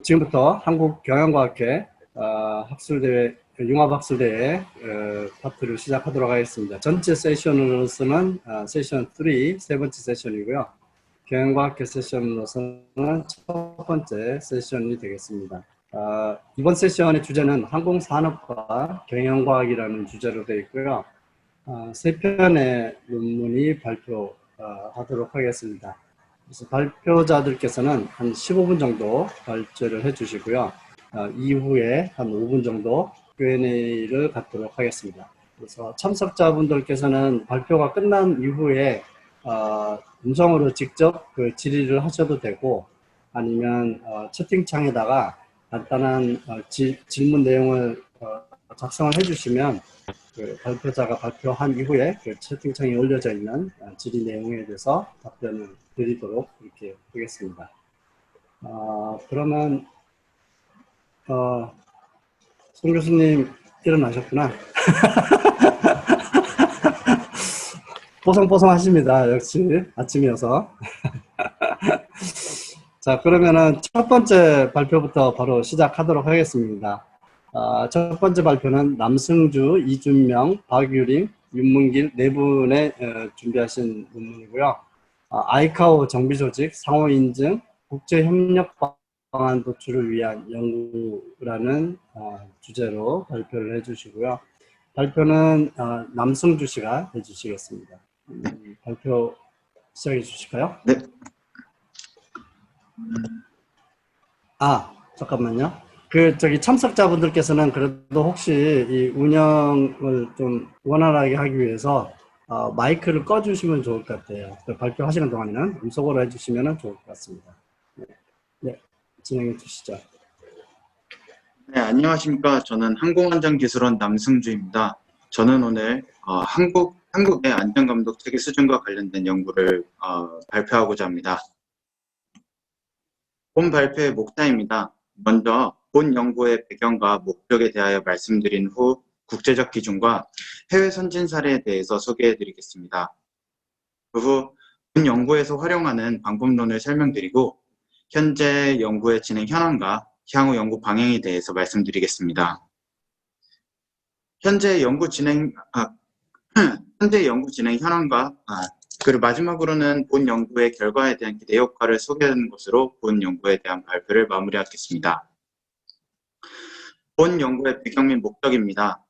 지금부터 한국경영과학회 학술대회, 융합학술대회 파트를 시작하도록 하겠습니다. 전체 세션으로서는 세션 3, 세 번째 세션이고요. 경영과학회 세션으로서는 첫 번째 세션이 되겠습니다. 이번 세션의 주제는 항공산업과 경영과학이라는 주제로 되어 있고요. 세 편의 논문이 발표하도록 하겠습니다. 그래서 발표자들께서는 한 15분 정도 발제를 해주시고요. 이후에 한 5분 정도 Q&A를 갖도록 하겠습니다. 그래서 참석자분들께서는 발표가 끝난 이후에 음성으로 직접 그 질의를 하셔도 되고, 아니면 채팅창에다가 간단한 질문 내용을 작성을 해주시면 그 발표자가 발표한 이후에 그 채팅창에 올려져 있는 질의 내용에 대해서 답변을 드리도록 이렇게 하겠습니다. 그러면 송 교수님 일어나셨구나. 뽀송뽀송하십니다. 역시 아침이어서. 자, 그러면은 첫 번째 발표부터 바로 시작하도록 하겠습니다. 첫 번째 발표는 남승주, 이준명, 박유림, 윤문길 네 분의 준비하신 논문이고요. 아이카오 정비조직 상호인증 국제협력 방안 도출을 위한 연구라는 주제로 발표를 해주시고요. 발표는 남승주 씨가 해주시겠습니다. 발표 시작해 주실까요? 네. 잠깐만요. 참석자분들께서는 그래도 혹시 이 운영을 좀 원활하게 하기 위해서 마이크를 꺼주시면 좋을 것 같아요. 발표하시는 동안에는 음성으로 해주시면 좋을 것 같습니다. 네, 진행해 주시죠. 네, 안녕하십니까. 저는 항공안전기술원 남승주입니다. 저는 오늘 한국의 안전감독 체계 수준과 관련된 연구를 발표하고자 합니다. 본 발표의 목차입니다. 먼저 본 연구의 배경과 목적에 대하여 말씀드린 후 국제적 기준과 해외 선진 사례에 대해서 소개해 드리겠습니다. 그 후 본 연구에서 활용하는 방법론을 설명드리고 현재 연구의 진행 현황과 향후 연구 방향에 대해서 말씀드리겠습니다. 현재 연구 진행 현황과 그리고 마지막으로는 본 연구의 결과에 대한 기대 효과를 소개하는 것으로 본 연구에 대한 발표를 마무리하겠습니다. 본 연구의 배경 및 목적입니다.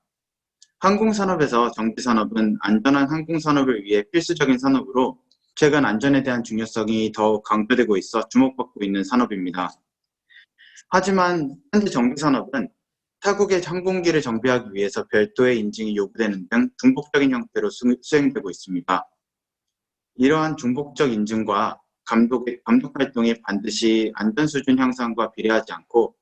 항공산업에서 정비산업은 안전한 항공산업을 위해 필수적인 산업으로 최근 안전에 대한 중요성이 더욱 강조되고 있어 주목받고 있는 산업입니다. 하지만 현재 정비산업은 타국의 항공기를 정비하기 위해서 별도의 인증이 요구되는 등 중복적인 형태로 수행되고 있습니다. 이러한 중복적 인증과 감독 활동이 반드시 안전수준 향상과 비례하지 않고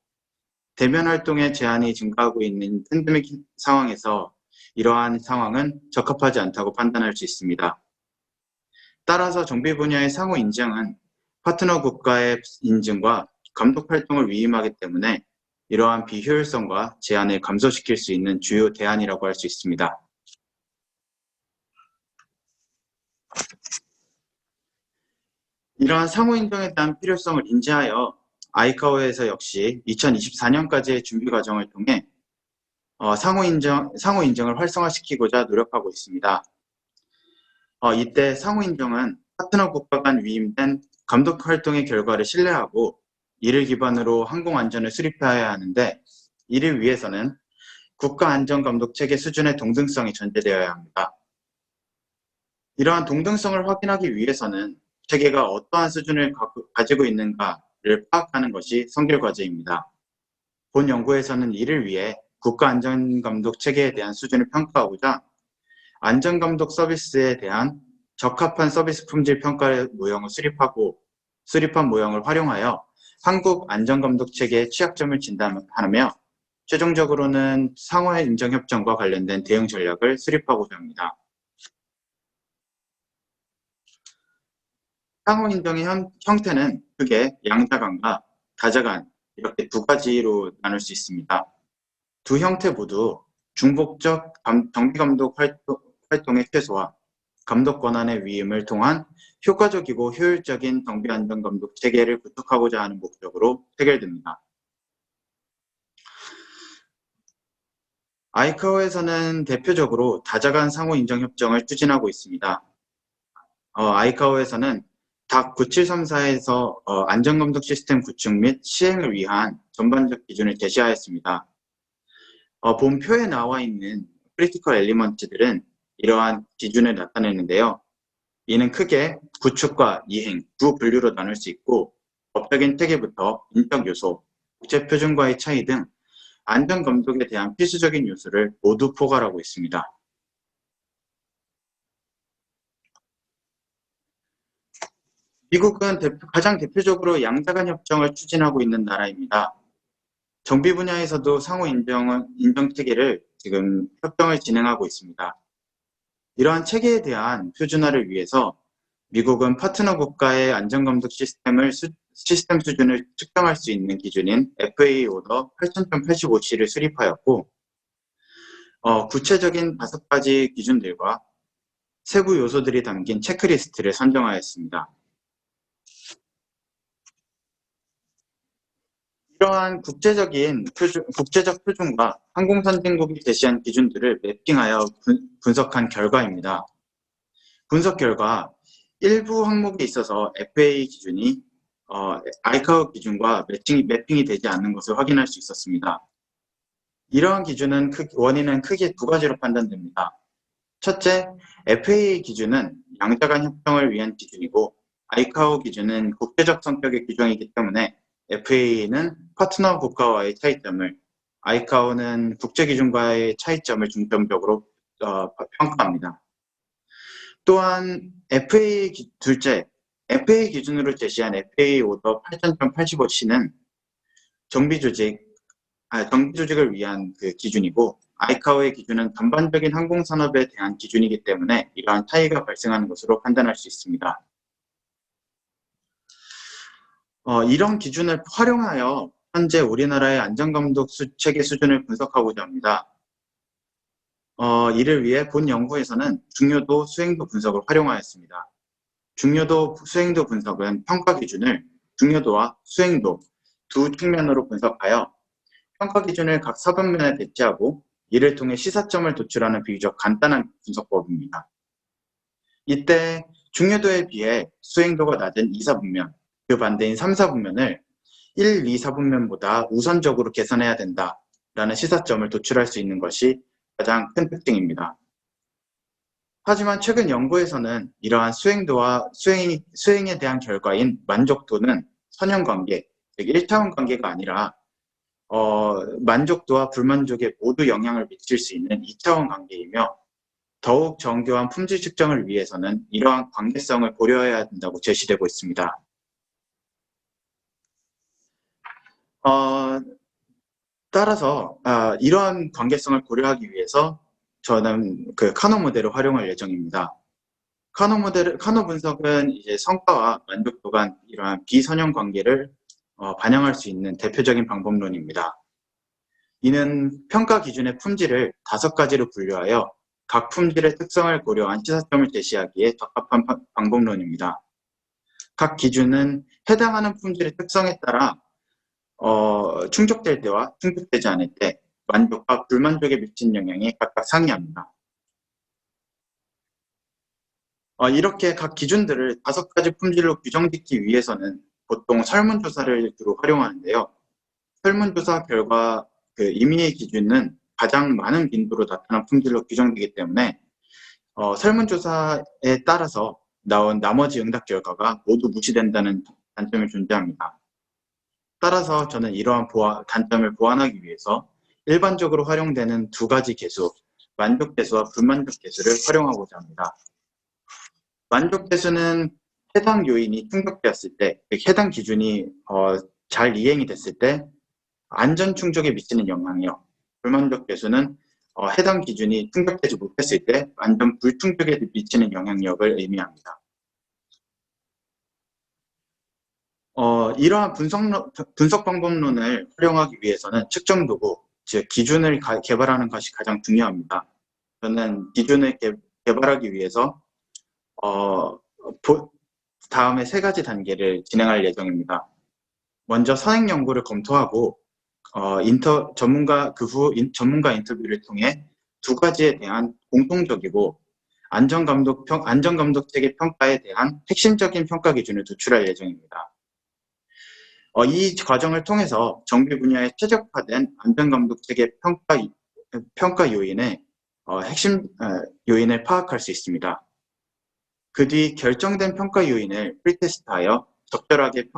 대면 활동의 제한이 증가하고 있는 팬데믹 상황에서 이러한 상황은 적합하지 않다고 판단할 수 있습니다. 따라서 정비 분야의 상호 인증은 파트너 국가의 인증과 감독 활동을 위임하기 때문에 이러한 비효율성과 제한을 감소시킬 수 있는 주요 대안이라고 할 수 있습니다. 이러한 상호 인증에 대한 필요성을 인지하여 아이카오에서 역시 2024년까지의 준비 과정을 통해 상호 인증을 활성화시키고자 노력하고 있습니다. 이때 상호 인증은 파트너 국가 간 위임된 감독 활동의 결과를 신뢰하고 이를 기반으로 항공 안전을 수립해야 하는데, 이를 위해서는 국가 안전 감독 체계 수준의 동등성이 전제되어야 합니다. 이러한 동등성을 확인하기 위해서는 체계가 어떠한 수준을 가지고 있는가를 파악하는 것이 선결 과제입니다. 본 연구에서는 이를 위해 국가 안전 감독 체계에 대한 수준을 평가하고자 안전 감독 서비스에 대한 적합한 서비스 품질 평가 모형을 수립한 모형을 활용하여 한국 안전감독 체계의 취약점을 진단하며 최종적으로는 상호 인정 협정과 관련된 대응 전략을 수립하고자 합니다. 상호 인정의 형태는 크게 양자간과 다자간 이렇게 두 가지로 나눌 수 있습니다. 두 형태 모두 중복적 정비감독 활동의 최소화, 감독 권한의 위임을 통한 효과적이고 효율적인 정비안전감독 체계를 구축하고자 하는 목적으로 체결됩니다. 아이카오에서는 대표적으로 다자간 상호 인정 협정을 추진하고 있습니다. 아이카오에서는 닥 9734에서 안전감독 시스템 구축 및 시행을 위한 전반적 기준을 제시하였습니다. 본 표에 나와 있는 크리티컬 엘리먼트들은 이러한 기준을 나타내는데요. 이는 크게 구축과 이행 두 분류로 나눌 수 있고, 법적인 체계부터 인적 요소, 국제 표준과의 차이 등 안전 감독에 대한 필수적인 요소를 모두 포괄하고 있습니다. 미국은 가장 대표적으로 양자간 협정을 추진하고 있는 나라입니다. 정비 분야에서도 상호 인정 체계를 지금 협정을 진행하고 있습니다. 이러한 체계에 대한 표준화를 위해서 미국은 파트너 국가의 안전감독 시스템 수준을 측정할 수 있는 기준인 FAA 오더 8085C를 수립하였고, 구체적인 5가지 기준들과 세부 요소들이 담긴 체크리스트를 선정하였습니다. 이러한 국제적 표준과 항공선진국이 제시한 기준들을 매핑하여 분석한 결과입니다. 분석 결과 일부 항목에 있어서 FAA 기준이 아이카오 기준과 매핑이 되지 않는 것을 확인할 수 있었습니다. 이러한 기준은 원인은 크게 2가지로 판단됩니다. 첫째, FAA 기준은 양자간 협정을 위한 기준이고, 아이카오 기준은 국제적 성격의 규정이기 때문에 FAA는 파트너 국가와의 차이점을, 아이카오는 국제 기준과의 차이점을 중점적으로 평가합니다. 또한 둘째, FAA 기준으로 제시한 FAA 오더 8085C는 정비 조직을 위한 그 기준이고, 아이카오의 기준은 전반적인 항공산업에 대한 기준이기 때문에 이러한 차이가 발생하는 것으로 판단할 수 있습니다. 이런 기준을 활용하여 현재 우리나라의 안전감독 체계 수준을 분석하고자 합니다. 이를 위해 본 연구에서는 중요도, 수행도 분석을 활용하였습니다. 중요도, 수행도 분석은 평가 기준을 중요도와 수행도 두 측면으로 분석하여 평가 기준을 각 사분면에 배치하고 이를 통해 시사점을 도출하는 비교적 간단한 분석법입니다. 이때 중요도에 비해 수행도가 낮은 2, 4분면, 그 반대인 3, 4분면을 1, 2, 4분면보다 우선적으로 개선해야 된다라는 시사점을 도출할 수 있는 것이 가장 큰 특징입니다. 하지만 최근 연구에서는 이러한 수행도와 수행에 대한 결과인 만족도는 선형관계, 즉 1차원 관계가 아니라 만족도와 불만족에 모두 영향을 미칠 수 있는 2차원 관계이며, 더욱 정교한 품질 측정을 위해서는 이러한 관계성을 고려해야 된다고 제시되고 있습니다. 따라서 이러한 관계성을 고려하기 위해서 저는 그 카노 모델을 활용할 예정입니다. 카노 분석은 이제 성과와 만족도 간 이러한 비선형 관계를 반영할 수 있는 대표적인 방법론입니다. 이는 평가 기준의 품질을 5가지로 분류하여 각 품질의 특성을 고려한 시사점을 제시하기에 적합한 방법론입니다. 각 기준은 해당하는 품질의 특성에 따라 충족될 때와 충족되지 않을 때 만족과 불만족에 미친 영향이 각각 상이합니다. 이렇게 각 기준들을 5가지 품질로 규정짓기 위해서는 보통 설문조사를 주로 활용하는데요. 설문조사 결과 그 임의의 기준은 가장 많은 빈도로 나타난 품질로 규정되기 때문에 설문조사에 따라서 나온 나머지 응답 결과가 모두 무시된다는 단점이 존재합니다. 따라서 저는 이러한 단점을 보완하기 위해서 일반적으로 활용되는 2가지 계수, 만족계수와 불만족계수를 활용하고자 합니다. 만족계수는 해당 요인이 충족되었을 때, 해당 기준이 잘 이행이 됐을 때 안전 충족에 미치는 영향이요. 불만족계수는 해당 기준이 충족되지 못했을 때 안전 불충족에 미치는 영향력을 의미합니다. 이러한 분석 방법론을 활용하기 위해서는 측정 도구, 즉 기준을 개발하는 것이 가장 중요합니다. 저는 기준을 개발하기 위해서 다음에 3가지 단계를 진행할 예정입니다. 먼저 선행 연구를 검토하고 전문가 인터뷰를 통해 두 가지에 대한 공통적이고 안전감독 체계 평가에 대한 핵심적인 평가 기준을 도출할 예정입니다. 이 과정을 통해서 정비 분야에 최적화된 안전감독 체계 평가 요인의 핵심 요인을 파악할 수 있습니다. 그 뒤 결정된 평가 요인을 프리테스트하여 적절하게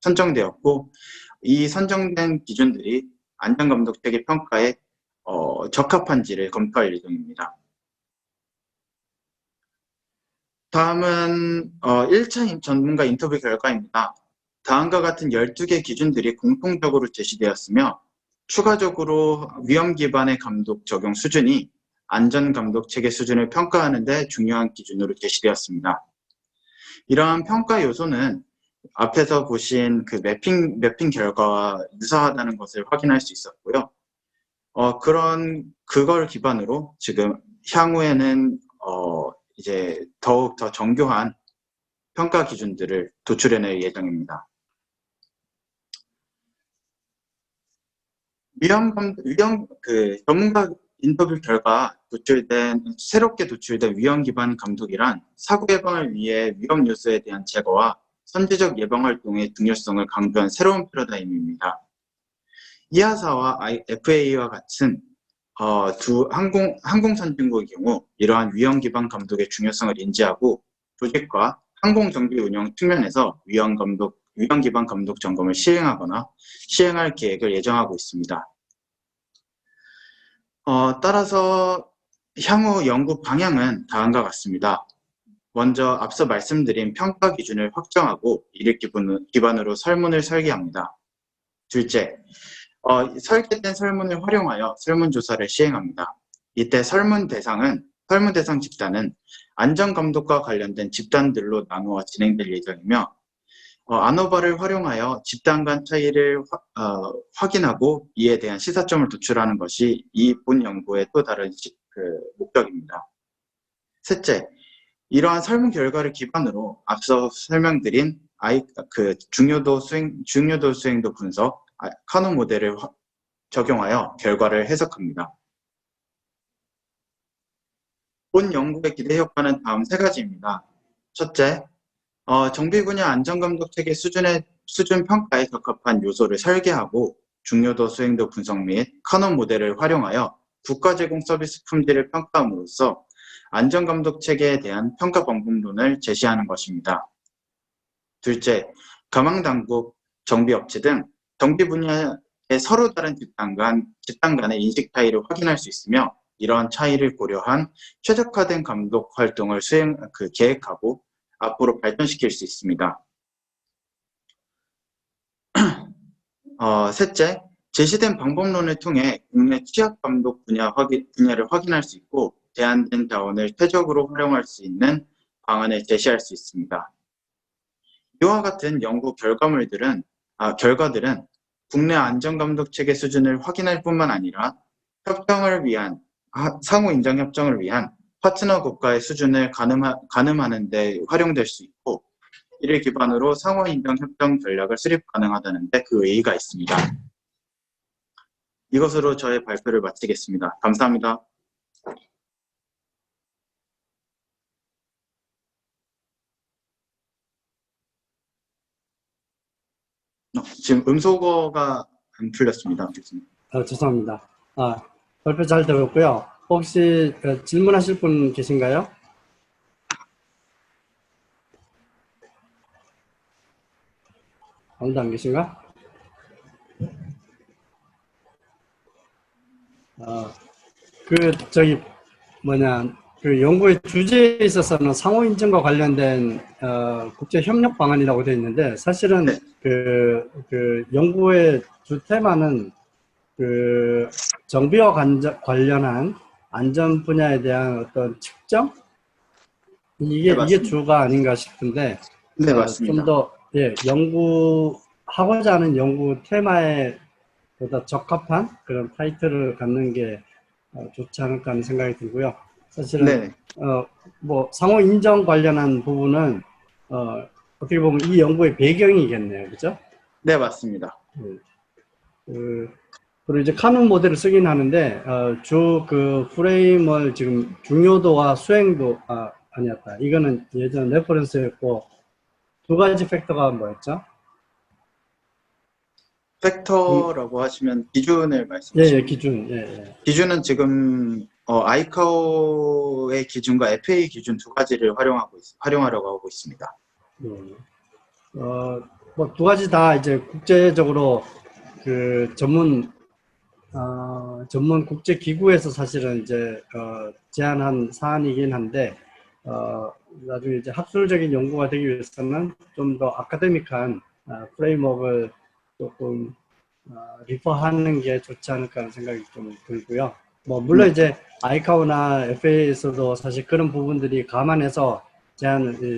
선정되었고, 이 선정된 기준들이 안전감독 체계 평가에 적합한지를 검토할 예정입니다. 다음은 1차 전문가 인터뷰 결과입니다. 다음과 같은 12개 기준들이 공통적으로 제시되었으며 추가적으로 위험 기반의 감독 적용 수준이 안전감독 체계 수준을 평가하는 데 중요한 기준으로 제시되었습니다. 이러한 평가 요소는 앞에서 보신 그 매핑 결과와 유사하다는 것을 확인할 수 있었고요. 그걸 기반으로 지금 향후에는 이제 더욱 더 정교한 평가 기준들을 도출해낼 예정입니다. 전문가 인터뷰 결과 새롭게 도출된 위험 기반 감독이란 사고 예방을 위해 위험 요소에 대한 제거와 선제적 예방 활동의 중요성을 강조한 새로운 패러다임입니다. 이하사와 FAA와 같은 두 항공 선진국의 경우 이러한 위험 기반 감독의 중요성을 인지하고 조직과 항공 정비 운영 측면에서 위험 기반 감독 점검을 시행하거나 시행할 계획을 예정하고 있습니다. 따라서 향후 연구 방향은 다음과 같습니다. 먼저 앞서 말씀드린 평가 기준을 확정하고 이를 기반으로 설문을 설계합니다. 둘째, 설계된 설문을 활용하여 설문조사를 시행합니다. 이때 설문 대상 집단은 안전감독과 관련된 집단들로 나누어 진행될 예정이며 아노바를 활용하여 집단 간 차이를 확인하고 이에 대한 시사점을 도출하는 것이 이 본 연구의 또 다른 목적입니다. 셋째, 이러한 설문 결과를 기반으로 앞서 설명드린 중요도 수행도 분석, 카노 모델을 적용하여 결과를 해석합니다. 본 연구의 기대 효과는 다음 세 가지입니다. 첫째, 정비 분야 안전감독 체계 수준 평가에 적합한 요소를 설계하고 중요도 수행도 분석 및 카논 모델을 활용하여 국가 제공 서비스 품질을 평가함으로써 안전감독 체계에 대한 평가 방법론을 제시하는 것입니다. 둘째, 가망당국, 정비업체 등 정비 분야의 서로 다른 집단 간의 인식 차이를 확인할 수 있으며 이러한 차이를 고려한 최적화된 감독 활동을 계획하고 앞으로 발전시킬 수 있습니다. 셋째, 제시된 방법론을 통해 국내 취약감독 분야를 확인할 수 있고 제한된 자원을 최적으로 활용할 수 있는 방안을 제시할 수 있습니다. 이와 같은 연구 결과들은 국내 안전감독 체계 수준을 확인할 뿐만 아니라 상호 인정 협정을 위한 파트너 국가의 수준을 가늠하는 데 활용될 수 있고 이를 기반으로 상호 인정 협정 전략을 수립 가능하다는 데 그 의의가 있습니다. 이것으로 저의 발표를 마치겠습니다. 감사합니다. 지금 음소거가 안 풀렸습니다. 죄송합니다. 발표 잘 들었고요. 혹시 질문하실 분 계신가요? 아무도 안 계신가? 그 연구의 주제에 있어서는 상호 인증과 관련된 국제 협력 방안이라고 되어 있는데 사실은 네. 그 연구의 주 테마는 그 정비와 관련한 안전 분야에 대한 어떤 측정 이게 주가 아닌가 싶은데 네, 맞습니다. 좀 더 연구하고자 하는 연구 테마에 보다 적합한 그런 타이틀을 갖는 게 좋지 않을까 하는 생각이 들고요. 사실은 네. 뭐 상호 인정 관련한 부분은 어떻게 보면 이 연구의 배경이겠네요, 그렇죠? 네, 맞습니다. 그리고 이제 카눈 모델을 쓰긴 하는데, 주 그 프레임을 지금 중요도와 수행도, 아니었다. 이거는 예전 레퍼런스였고, 두 가지 팩터가 뭐였죠? 팩터라고 하시면 기준을 예, 말씀하시는 예, 기준. 예, 예. 기준은 지금 아이카오의 기준과 FA 기준 두 가지를 활용하려고 하고 있습니다. 뭐 두 가지 다 이제 국제적으로 그 전문 국제 기구에서 사실은 이제 제안한 사안이긴 한데, 나중에 이제 학술적인 연구가 되기 위해서는 좀 더 아카데믹한 프레임워크를 조금 리퍼하는 게 좋지 않을까 하는 생각이 좀 들고요. 뭐 물론 네. 이제 아이카오나 FA에서도 사실 그런 부분들이 감안해서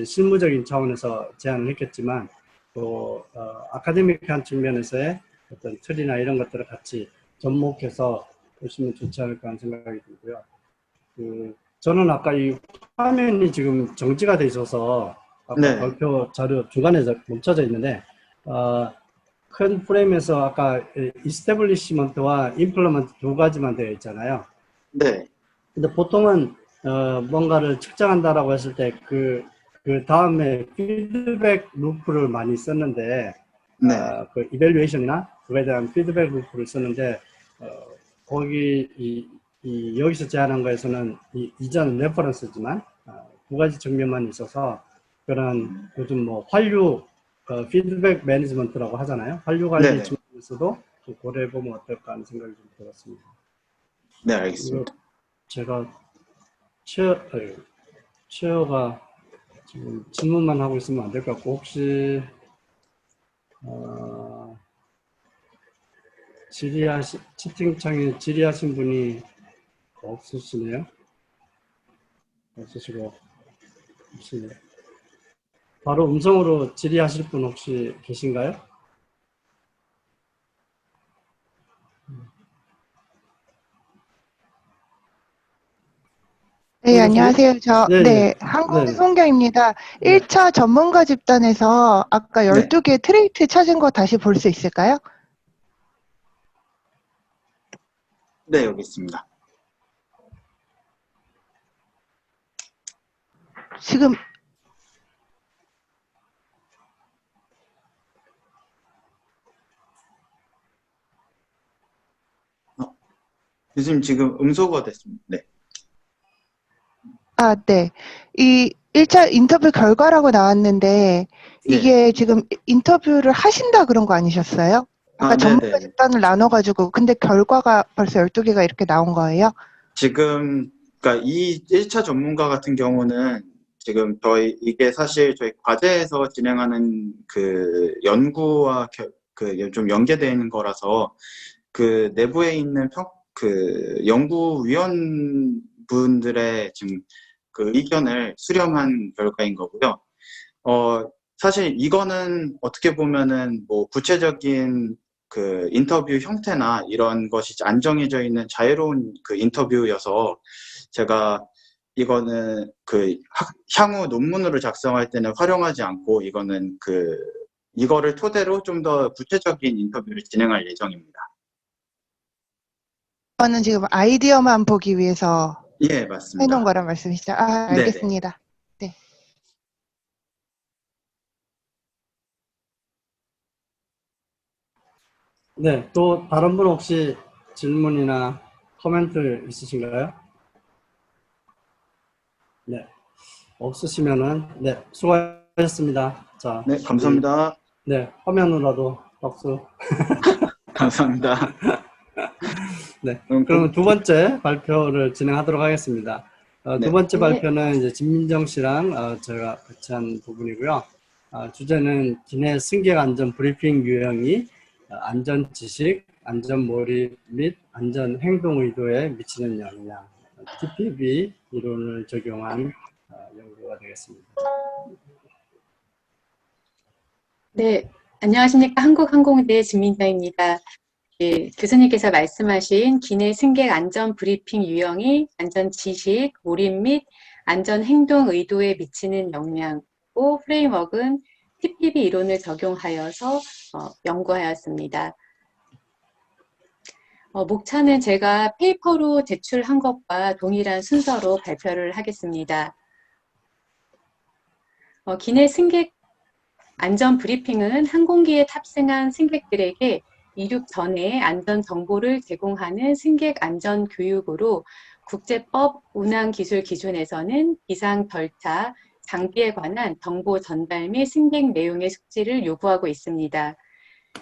실무적인 차원에서 제안을 했겠지만, 또 아카데믹한 측면에서의 어떤 틀이나 이런 것들을 같이 접목해서 보시면 좋지 않을까 하는 생각이 들고요. 저는 아까 이 화면이 지금 정지가 돼 있어서 아까 네. 발표 자료 중간에 멈춰져 있는데, 큰 프레임에서 아까 이스태블리시먼트와 임플리먼트 두 가지만 되어 있잖아요. 네. 근데 보통은 뭔가를 측정한다라고 했을 때 그 다음에 피드백 루프를 많이 썼는데, 네. 그 이밸류에이션이나 그거에 대한 피드백 루프를 썼는데, 거기 여기서 제안한 거에서는 이전 레퍼런스지만 두 가지 측면만 있어서 그런 요즘 뭐 환류 피드백 매니지먼트라고 하잖아요. 환류 관리 네네. 측면에서도 좀 고려해 보면 어떨까 하는 생각이 좀 들었습니다. 네, 이거 알겠습니다. 제가 체어가 지금 질문만 하고 있으면 안 될 것 같고, 혹시 채팅창에 질의하신 분이 없으시네요. 없으시고, 혹시 바로 음성으로 질의하실 분 혹시 계신가요? 네, 송교수님? 안녕하세요. 네, 네, 네, 네, 항공송경입니다. 네, 1차 전문가 집단에서 아까 네. 12개 트레이트 찾은 거 다시 볼 수 있을까요? 네, 여기 있습니다. 지금, 교수님 지금 음소거 됐습니다. 네. 네. 이 1차 인터뷰 결과라고 나왔는데, 네. 이게 지금 인터뷰를 하신다 그런 거 아니셨어요? 아까 전문가 네네. 집단을 나눠가지고, 근데 결과가 벌써 12개가 이렇게 나온 거예요? 지금, 그러니까 이 1차 전문가 같은 경우는 지금 이게 사실 저희 과제에서 진행하는 그 연구와 그 좀 연계되어 있는 거라서 그 내부에 있는 그 연구위원분들의 지금 그 의견을 수렴한 결과인 거고요. 사실 이거는 어떻게 보면은 뭐 구체적인 그 인터뷰 형태나 이런 것이 안 정해져 있는 자유로운 그 인터뷰여서 제가 이거는 그 향후 논문으로 작성할 때는 활용하지 않고 이거를 토대로 좀 더 구체적인 인터뷰를 진행할 예정입니다. 저는 지금 아이디어만 보기 위해서 예, 해놓은 맞습니다. 거란 말씀이시죠? 네네. 알겠습니다. 네. 네. 또 다른 분 혹시 질문이나 코멘트 있으신가요? 네. 없으시면은, 네, 수고하셨습니다. 자, 네, 감사합니다. 네, 화면으로라도 박수. 감사합니다. 네. 그럼 그러면 두 번째 발표를 진행하도록 하겠습니다. 두 네. 번째 발표는 이제 진민정 씨랑 제가 같이 한 부분이고요. 주제는 기내 승객 안전 브리핑 유형이 안전 지식, 안전 몰입 및 안전 행동 의도에 미치는 영향, TPB 이론을 적용한 연구가 되겠습니다. 네, 안녕하십니까. 한국항공대 진민정입니다. 예, 교수님께서 말씀하신 기내 승객 안전 브리핑 유형이 안전 지식, 몰입 및 안전 행동 의도에 미치는 영향고 프레임워크는 TPB 이론을 적용하여서 연구하였습니다. 목차는 제가 페이퍼로 제출한 것과 동일한 순서로 발표를 하겠습니다. 기내 승객 안전 브리핑은 항공기에 탑승한 승객들에게 이륙 전에 안전 정보를 제공하는 승객 안전 교육으로 국제법 운항기술 기준에서는 비상 절차, 장비에 관한 정보 전달 및 승객 내용의 숙지를 요구하고 있습니다.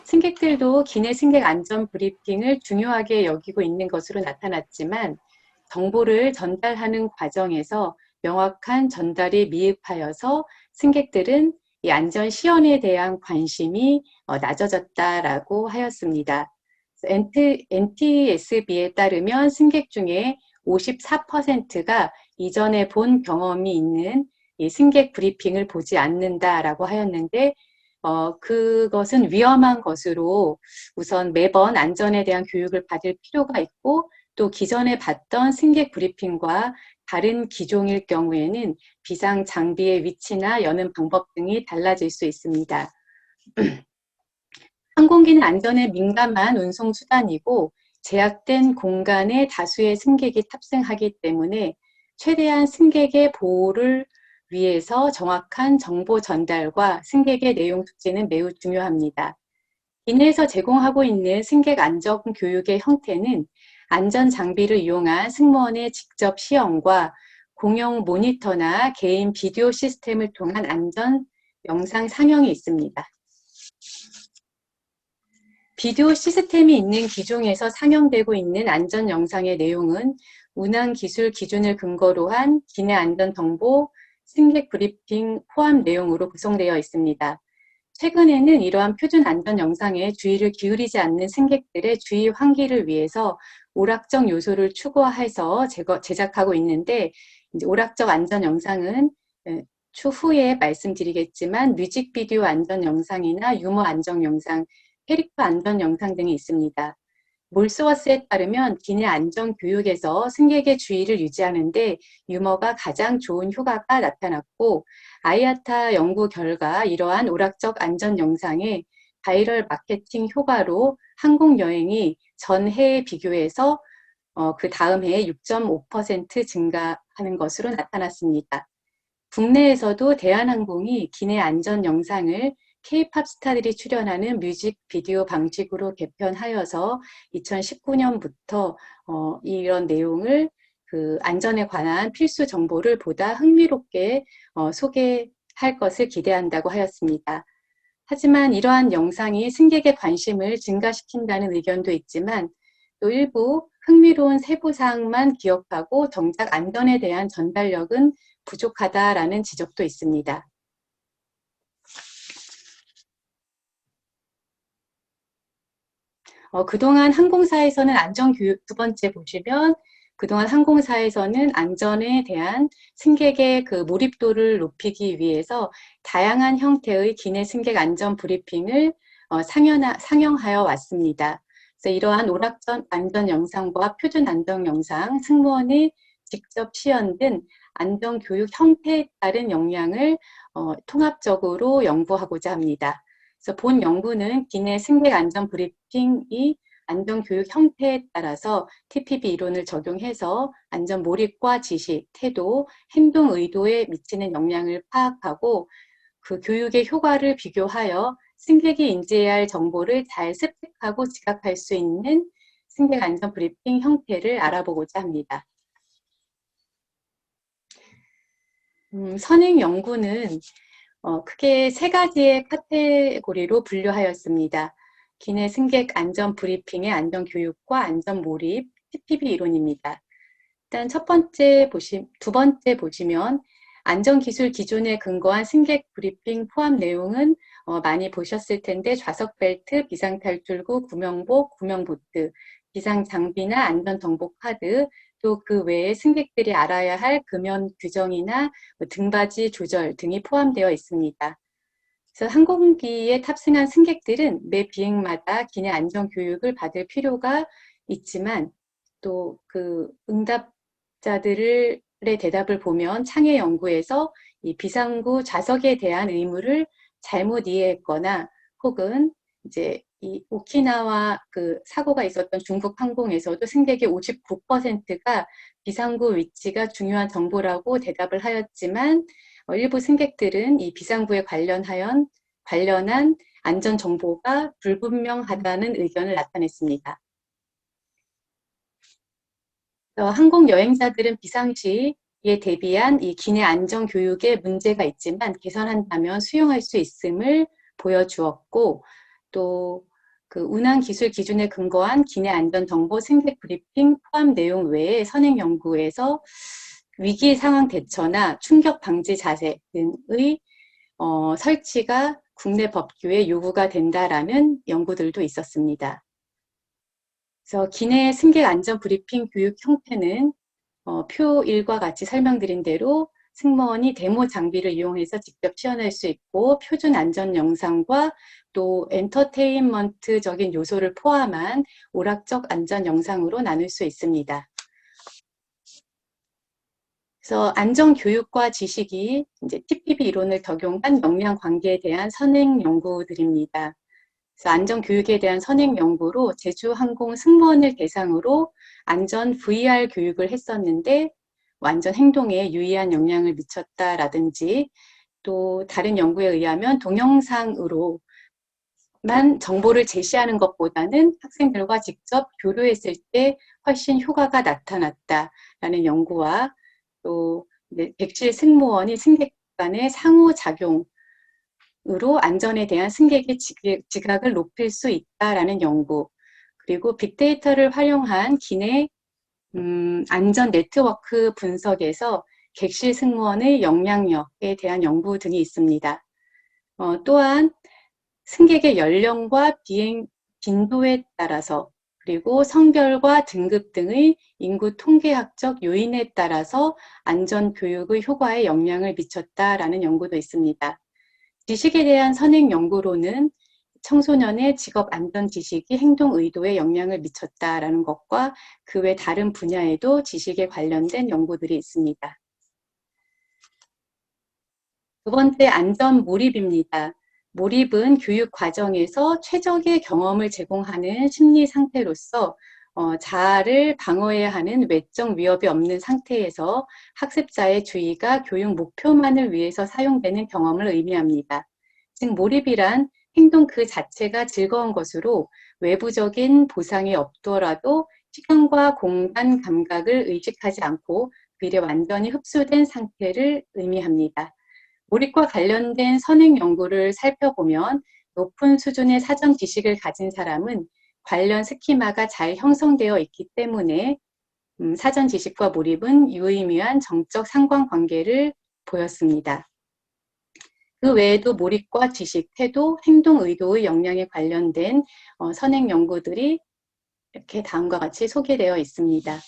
승객들도 기내 승객 안전 브리핑을 중요하게 여기고 있는 것으로 나타났지만 정보를 전달하는 과정에서 명확한 전달이 미흡하여서 승객들은 이 안전 시연에 대한 관심이 낮아졌다라고 하였습니다. NTSB에 따르면 승객 중에 54%가 이전에 본 경험이 있는 이 승객 브리핑을 보지 않는다라고 하였는데 그것은 위험한 것으로 우선 매번 안전에 대한 교육을 받을 필요가 있고 또 기존에 봤던 승객 브리핑과 다른 기종일 경우에는 비상 장비의 위치나 여는 방법 등이 달라질 수 있습니다. 항공기는 안전에 민감한 운송수단이고 제약된 공간에 다수의 승객이 탑승하기 때문에 최대한 승객의 보호를 위해서 정확한 정보 전달과 승객의 내용 숙지는 매우 중요합니다. 기내에서 제공하고 있는 승객 안전 교육의 형태는 안전 장비를 이용한 승무원의 직접 시연과 공용 모니터나 개인 비디오 시스템을 통한 안전 영상 상영이 있습니다. 비디오 시스템이 있는 기종에서 상영되고 있는 안전 영상의 내용은 운항기술 기준을 근거로 한 기내 안전 정보, 승객 브리핑 포함 내용으로 구성되어 있습니다. 최근에는 이러한 표준 안전 영상에 주의를 기울이지 않는 승객들의 주의 환기를 위해서 오락적 요소를 추구해서 제작하고 있는데 이제 오락적 안전 영상은 추후에 말씀드리겠지만 뮤직비디오 안전 영상이나 유머 안전 영상, 캐릭터 안전 영상 등이 있습니다. 몰스워스에 따르면 기내 안전 교육에서 승객의 주의를 유지하는데 유머가 가장 좋은 효과가 나타났고 아이아타 연구 결과 이러한 오락적 안전 영상의 바이럴 마케팅 효과로 항공 여행이 전 해에 비교해서 그 다음 해에 6.5% 증가하는 것으로 나타났습니다. 국내에서도 대한항공이 기내 안전 영상을 K-팝 스타들이 출연하는 뮤직비디오 방식으로 개편하여서 2019년부터 이런 내용을 그 안전에 관한 필수 정보를 보다 흥미롭게 소개할 것을 기대한다고 하였습니다. 하지만 이러한 영상이 승객의 관심을 증가시킨다는 의견도 있지만 또 일부 흥미로운 세부사항만 기억하고 정작 안전에 대한 전달력은 부족하다라는 지적도 있습니다. 그동안 항공사에서는 안전교육, 두 번째 보시면 그동안 항공사에서는 안전에 대한 승객의 그 몰입도를 높이기 위해서 다양한 형태의 기내 승객 안전 브리핑을 상영하여 왔습니다. 그래서 이러한 오락전 안전 영상과 표준 안전 영상, 승무원의 직접 시연 등 안전교육 형태에 따른 역량을 통합적으로 연구하고자 합니다. 그래서 본 연구는 기내 승객 안전 브리핑이 안전교육 형태에 따라서 TPB 이론을 적용해서 안전 몰입과 지식, 태도, 행동 의도에 미치는 영향을 파악하고 그 교육의 효과를 비교하여 승객이 인지해야 할 정보를 잘 습득하고 지각할 수 있는 승객 안전 브리핑 형태를 알아보고자 합니다. 선행 연구는 크게 세 가지의 카테고리로 분류하였습니다. 기내 승객 안전 브리핑의 안전 교육과 안전 몰입, TPB 이론입니다. 일단 두 번째 보시면 안전기술 기준에 근거한 승객 브리핑 포함 내용은 많이 보셨을 텐데 좌석 벨트, 비상탈출구, 구명복, 구명보트, 비상장비나 안전정보 카드, 또 그 외에 승객들이 알아야 할 금연 규정이나 등받이 조절 등이 포함되어 있습니다. 그래서 항공기에 탑승한 승객들은 매 비행마다 기내 안전교육을 받을 필요가 있지만 또 그 응답자들의 대답을 보면 창의 연구에서 이 비상구 좌석에 대한 의무를 잘못 이해했거나 혹은 이제 이 오키나와 그 사고가 있었던 중국 항공에서도 승객의 59%가 비상구 위치가 중요한 정보라고 대답을 하였지만 일부 승객들은 이 비상구에 관련한 안전 정보가 불분명하다는 의견을 나타냈습니다. 항공 여행자들은 비상시에 대비한 이 기내 안전 교육에 문제가 있지만 개선한다면 수용할 수 있음을 보여주었고, 또 그 운항 기술 기준에 근거한 기내 안전 정보 승객 브리핑 포함 내용 외에 선행 연구에서 위기 상황 대처나 충격 방지 자세 등의 설치가 국내 법규에 요구가 된다라는 연구들도 있었습니다. 그래서 기내 승객 안전 브리핑 교육 형태는 표 1과 같이 설명드린 대로 승무원이 데모 장비를 이용해서 직접 시연할 수 있고 표준 안전 영상과 또 엔터테인먼트적인 요소를 포함한 오락적 안전 영상으로 나눌 수 있습니다. 그래서 안전 교육과 지식이 이제 TPB 이론을 적용한 역량 관계에 대한 선행 연구들입니다. 그래서 안전 교육에 대한 선행 연구로 제주항공 승무원을 대상으로 안전 VR 교육을 했었는데 안전 행동에 유의한 영향을 미쳤다라든지 또 다른 연구에 의하면 동영상으로만 정보를 제시하는 것보다는 학생들과 직접 교류했을 때 훨씬 효과가 나타났다라는 연구와 또 객실 승무원이 승객 간의 상호작용으로 안전에 대한 승객의 지각을 높일 수 있다라는 연구, 그리고 빅데이터를 활용한 기내 안전 네트워크 분석에서 객실 승무원의 역량력에 대한 연구 등이 있습니다. 또한 승객의 연령과 비행 빈도에 따라서 그리고 성별과 등급 등의 인구 통계학적 요인에 따라서 안전교육의 효과에 영향을 미쳤다라는 연구도 있습니다. 지식에 대한 선행 연구로는 청소년의 직업 안전 지식이 행동 의도에 영향을 미쳤다라는 것과 그 외 다른 분야에도 지식에 관련된 연구들이 있습니다. 두 번째, 안전 몰입입니다. 몰입은 교육 과정에서 최적의 경험을 제공하는 심리 상태로서 자아를 방어해야 하는 외적 위협이 없는 상태에서 학습자의 주의가 교육 목표만을 위해서 사용되는 경험을 의미합니다. 즉, 몰입이란 행동 그 자체가 즐거운 것으로 외부적인 보상이 없더라도 시간과 공간 감각을 의식하지 않고 오히려 완전히 흡수된 상태를 의미합니다. 몰입과 관련된 선행 연구를 살펴보면 높은 수준의 사전 지식을 가진 사람은 관련 스키마가 잘 형성되어 있기 때문에 사전 지식과 몰입은 유의미한 정적 상관관계를 보였습니다. 그 외에도 몰입과 지식, 태도, 행동 의도의 역량에 관련된 선행 연구들이 이렇게 다음과 같이 소개되어 있습니다.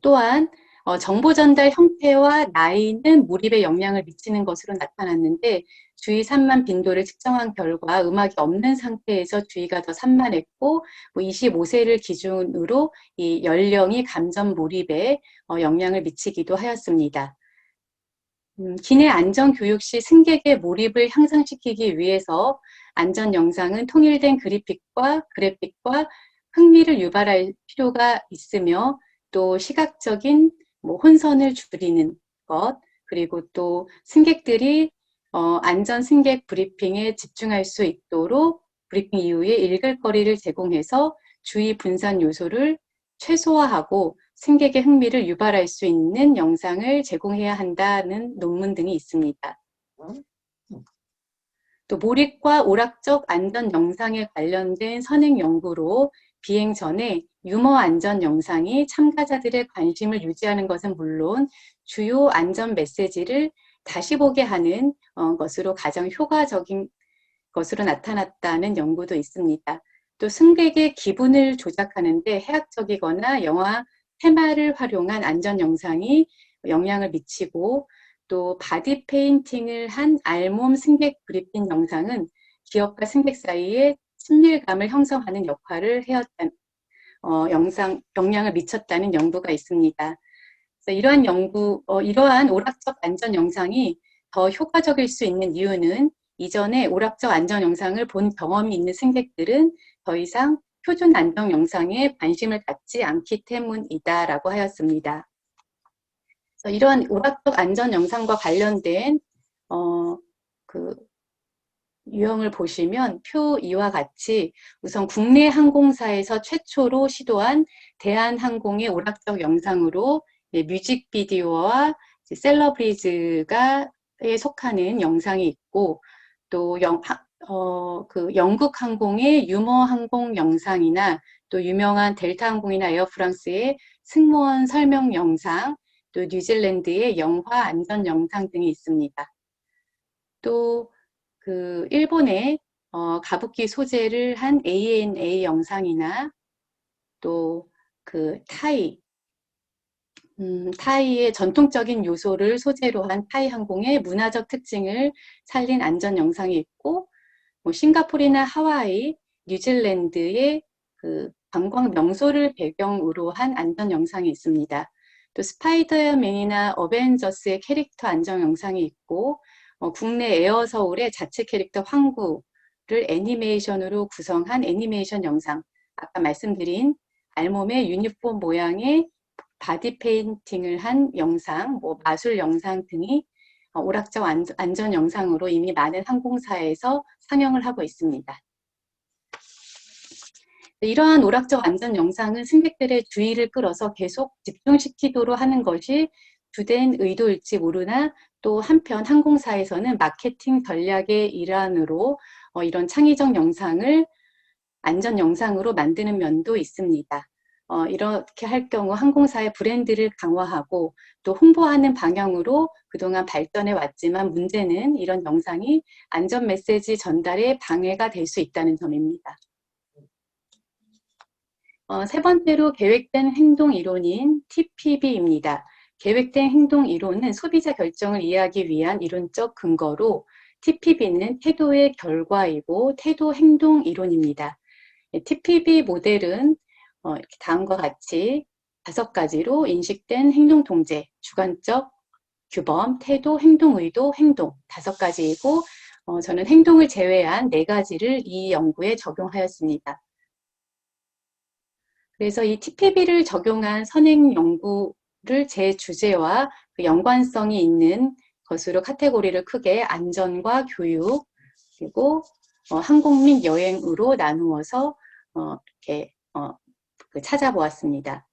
또한 정보 전달 형태와 나이는 몰입에 영향을 미치는 것으로 나타났는데 주의 산만 빈도를 측정한 결과 음악이 없는 상태에서 주의가 더 산만했고 25세를 기준으로 이 연령이 감정 몰입에 영향을 미치기도 하였습니다. 기내 안전 교육 시 승객의 몰입을 향상시키기 위해서 안전 영상은 통일된 그래픽과 흥미를 유발할 필요가 있으며 또 시각적인 혼선을 줄이는 것, 그리고 또 승객들이 안전 승객 브리핑에 집중할 수 있도록 브리핑 이후에 읽을 거리를 제공해서 주의 분산 요소를 최소화하고 승객의 흥미를 유발할 수 있는 영상을 제공해야 한다는 논문 등이 있습니다. 또 몰입과 오락적 안전 영상에 관련된 선행 연구로 비행 전에 유머 안전 영상이 참가자들의 관심을 유지하는 것은 물론 주요 안전 메시지를 다시 보게 하는 것으로 가장 효과적인 것으로 나타났다는 연구도 있습니다. 또 승객의 기분을 조작하는데 해학적이거나 영화 테마를 활용한 안전 영상이 영향을 미치고 또 바디 페인팅을 한 알몸 승객 브리핑 영상은 기업과 승객 사이에 친밀감을 형성하는 역할을 영향을 미쳤다는 연구가 있습니다. 그래서 이러한 오락적 안전 영상이 더 효과적일 수 있는 이유는 이전에 오락적 안전 영상을 본 경험이 있는 승객들은 더 이상 표준 안전 영상에 관심을 갖지 않기 때문이다라고 하였습니다. 그래서 이러한 오락적 안전 영상과 관련된 유형을 보시면 표 2와 같이 우선 국내 항공사에서 최초로 시도한 대한항공의 오락적 영상으로 뮤직비디오와 셀러브리즈가에 속하는 영상이 있고, 또 영국 항공의 유머 항공 영상이나 또 유명한 델타 항공이나 에어프랑스의 승무원 설명 영상, 또 뉴질랜드의 영화 안전 영상 등이 있습니다. 또 일본의 가부키 소재를 한 ANA 영상이나 또 타이의 전통적인 요소를 소재로 한 타이 항공의 문화적 특징을 살린 안전 영상이 있고, 싱가포르나 하와이, 뉴질랜드의 관광 명소를 배경으로 한 안전 영상이 있습니다. 또 스파이더맨이나 어벤져스의 캐릭터 안전 영상이 있고, 국내 에어서울의 자체 캐릭터 황구를 애니메이션으로 구성한 애니메이션 영상, 아까 말씀드린 알몸의 유니폼 모양의 바디 페인팅을 한 영상, 마술 영상 등이 오락적 안전 영상으로 이미 많은 항공사에서 상영을 하고 있습니다. 이러한 오락적 안전 영상은 승객들의 주의를 끌어서 계속 집중시키도록 하는 것이 주된 의도일지 모르나, 또 한편 항공사에서는 마케팅 전략의 일환으로 이런 창의적 영상을 안전 영상으로 만드는 면도 있습니다. 이렇게 할 경우 항공사의 브랜드를 강화하고 또 홍보하는 방향으로 그동안 발전해 왔지만, 문제는 이런 영상이 안전 메시지 전달에 방해가 될 수 있다는 점입니다. 세 번째로 계획된 행동 이론인 TPB입니다. 계획된 행동 이론은 소비자 결정을 이해하기 위한 이론적 근거로, TPB는 태도의 결과이고 태도 행동 이론입니다. TPB 모델은 이렇게 다음과 같이 5가지로 인식된 행동 통제, 주관적 규범, 태도, 행동 의도, 행동 5가지이고, 저는 행동을 제외한 4가지를 이 연구에 적용하였습니다. 그래서 이 TPB를 적용한 선행 연구를 제 주제와 연관성이 있는 것으로 카테고리를 크게 안전과 교육, 그리고 항공 및 여행으로 나누어서 이렇게 찾아보았습니다.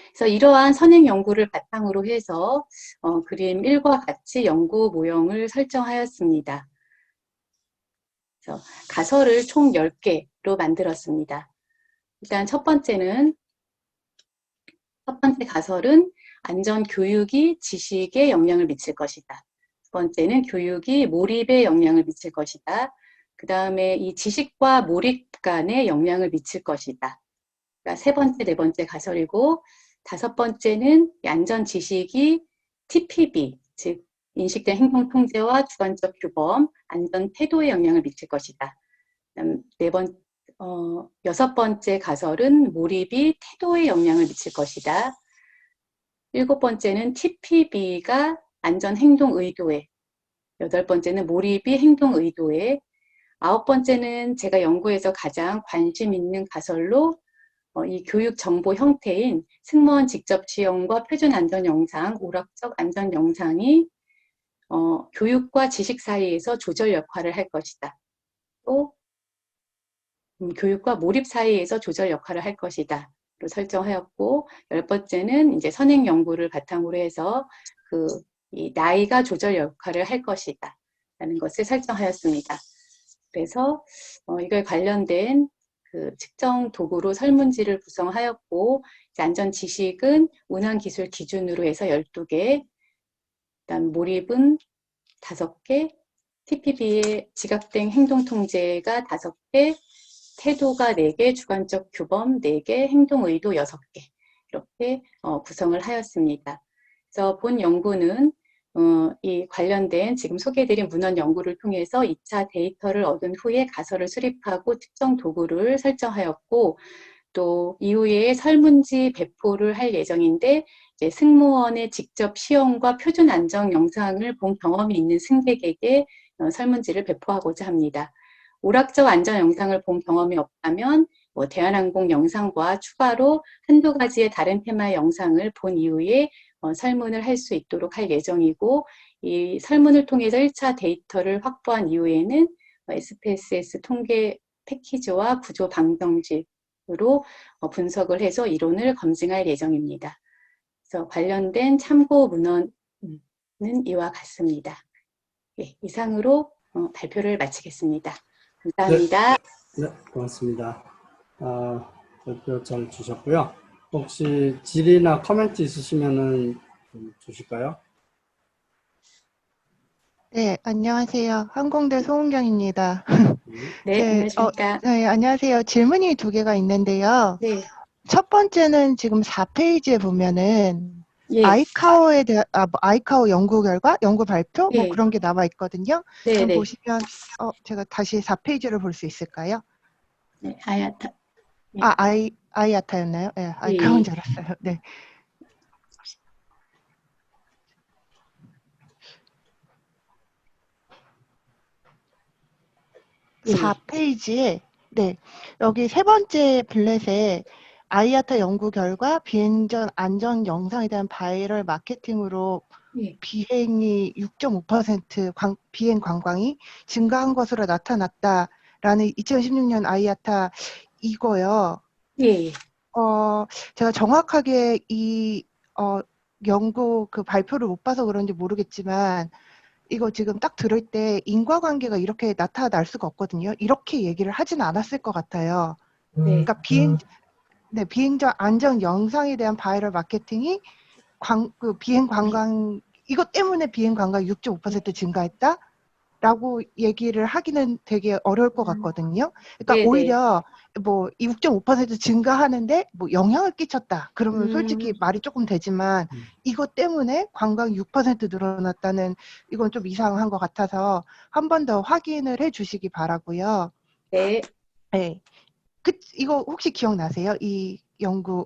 그래서 이러한 선행 연구를 바탕으로 해서 그림 1과 같이 연구 모형을 설정하였습니다. 그래서 가설을 총 10개로 만들었습니다. 일단 첫 번째 가설은 안전 교육이 지식에 영향을 미칠 것이다. 두 번째는 교육이 몰입에 영향을 미칠 것이다. 그 다음에 이 지식과 몰입 간에 영향을 미칠 것이다. 그러니까 3번째, 4번째 가설이고, 5번째는 안전 지식이 TPB, 즉 인식된 행동 통제와 주관적 규범, 안전 태도에 영향을 미칠 것이다. 6번째 가설은 몰입이 태도에 영향을 미칠 것이다. 7번째는 TPB가 안전 행동 의도에, 8번째는 몰입이 행동 의도에, 9번째는 제가 연구에서 가장 관심 있는 가설로 이 교육 정보 형태인 승무원 직접 지원과 표준 안전 영상, 오락적 안전 영상이 교육과 지식 사이에서 조절 역할을 할 것이다. 또 교육과 몰입 사이에서 조절 역할을 할 것이다. 로 설정하였고, 10번째는 이제 선행 연구를 바탕으로 해서 이 나이가 조절 역할을 할 것이다. 라는 것을 설정하였습니다. 그래서 이거에 관련된 측정 도구로 설문지를 구성하였고, 안전 지식은 운항 기술 기준으로 해서 12개, 그다음 몰입은 5개, TPB의 지각된 행동 통제가 5개, 태도가 4개, 주관적 규범 4개, 행동 의도 6개 이렇게 구성을 하였습니다. 그래서 본 연구는 이 관련된 지금 소개해드린 문헌 연구를 통해서 2차 데이터를 얻은 후에 가설을 수립하고 측정 도구를 설정하였고, 또 이후에 설문지 배포를 할 예정인데 이제 승무원의 직접 시험과 표준 안전 영상을 본 경험이 있는 승객에게 설문지를 배포하고자 합니다. 오락적 안전 영상을 본 경험이 없다면 대한항공 영상과 추가로 한두 가지의 다른 테마의 영상을 본 이후에 설문을 할 수 있도록 할 예정이고, 이 설문을 통해서 1차 데이터를 확보한 이후에는 SPSS 통계 패키지와 구조 방정식으로 분석을 해서 이론을 검증할 예정입니다. 그래서 관련된 참고 문헌은 이와 같습니다. 예, 이상으로 발표를 마치겠습니다. 감사합니다. 네, 고맙습니다. 발표 잘 주셨고요. 혹시 질의나 코멘트 있으시면은 좀 주실까요? 네, 안녕하세요. 항공대 소은경입니다. 네, 안녕하십니까. 네, 안녕하세요. 질문이 두 개가 있는데요. 네, 첫 번째는 지금 4페이지에 보면은 예, 아이카오에 대한 아이카오 연구 결과, 연구 발표 뭐 예. 그런 게 나와 있거든요. 네, 그럼 네. 보시면 제가 다시 4페이지를 볼 수 있을까요? 네, 아야타. 네. 아이아타였나요? 네, 아이카오인 줄 알았어요. 네. 예. 4페이지에 네, 여기 세 번째 블렛에 아이아타 연구 결과 비행전 안전 영상에 대한 바이럴 마케팅으로 예. 비행이 6.5% 비행 관광이 증가한 것으로 나타났다라는 2016년 아이아타 이거요. 예. 제가 정확하게 이 연구 그 발표를 못 봐서 그런지 모르겠지만 이거 지금 딱 들을 때 인과관계가 이렇게 나타날 수가 없거든요. 이렇게 얘기를 하진 않았을 것 같아요. 네. 그러니까 비행전 안전 영상에 대한 바이럴 마케팅이 비행 관광 이것 때문에 비행 관광 6.5% 증가했다라고 얘기를 하기는 되게 어려울 것 같거든요. 그러니까 네, 오히려 뭐 6.5% 증가하는데 뭐 영향을 끼쳤다. 그러면 솔직히 말이 조금 되지만 이것 때문에 관광 6% 늘어났다는 이건 좀 이상한 것 같아서 한 번 더 확인을 해주시기 바라고요. 네. 네. 이거 혹시 기억나세요? 이 연구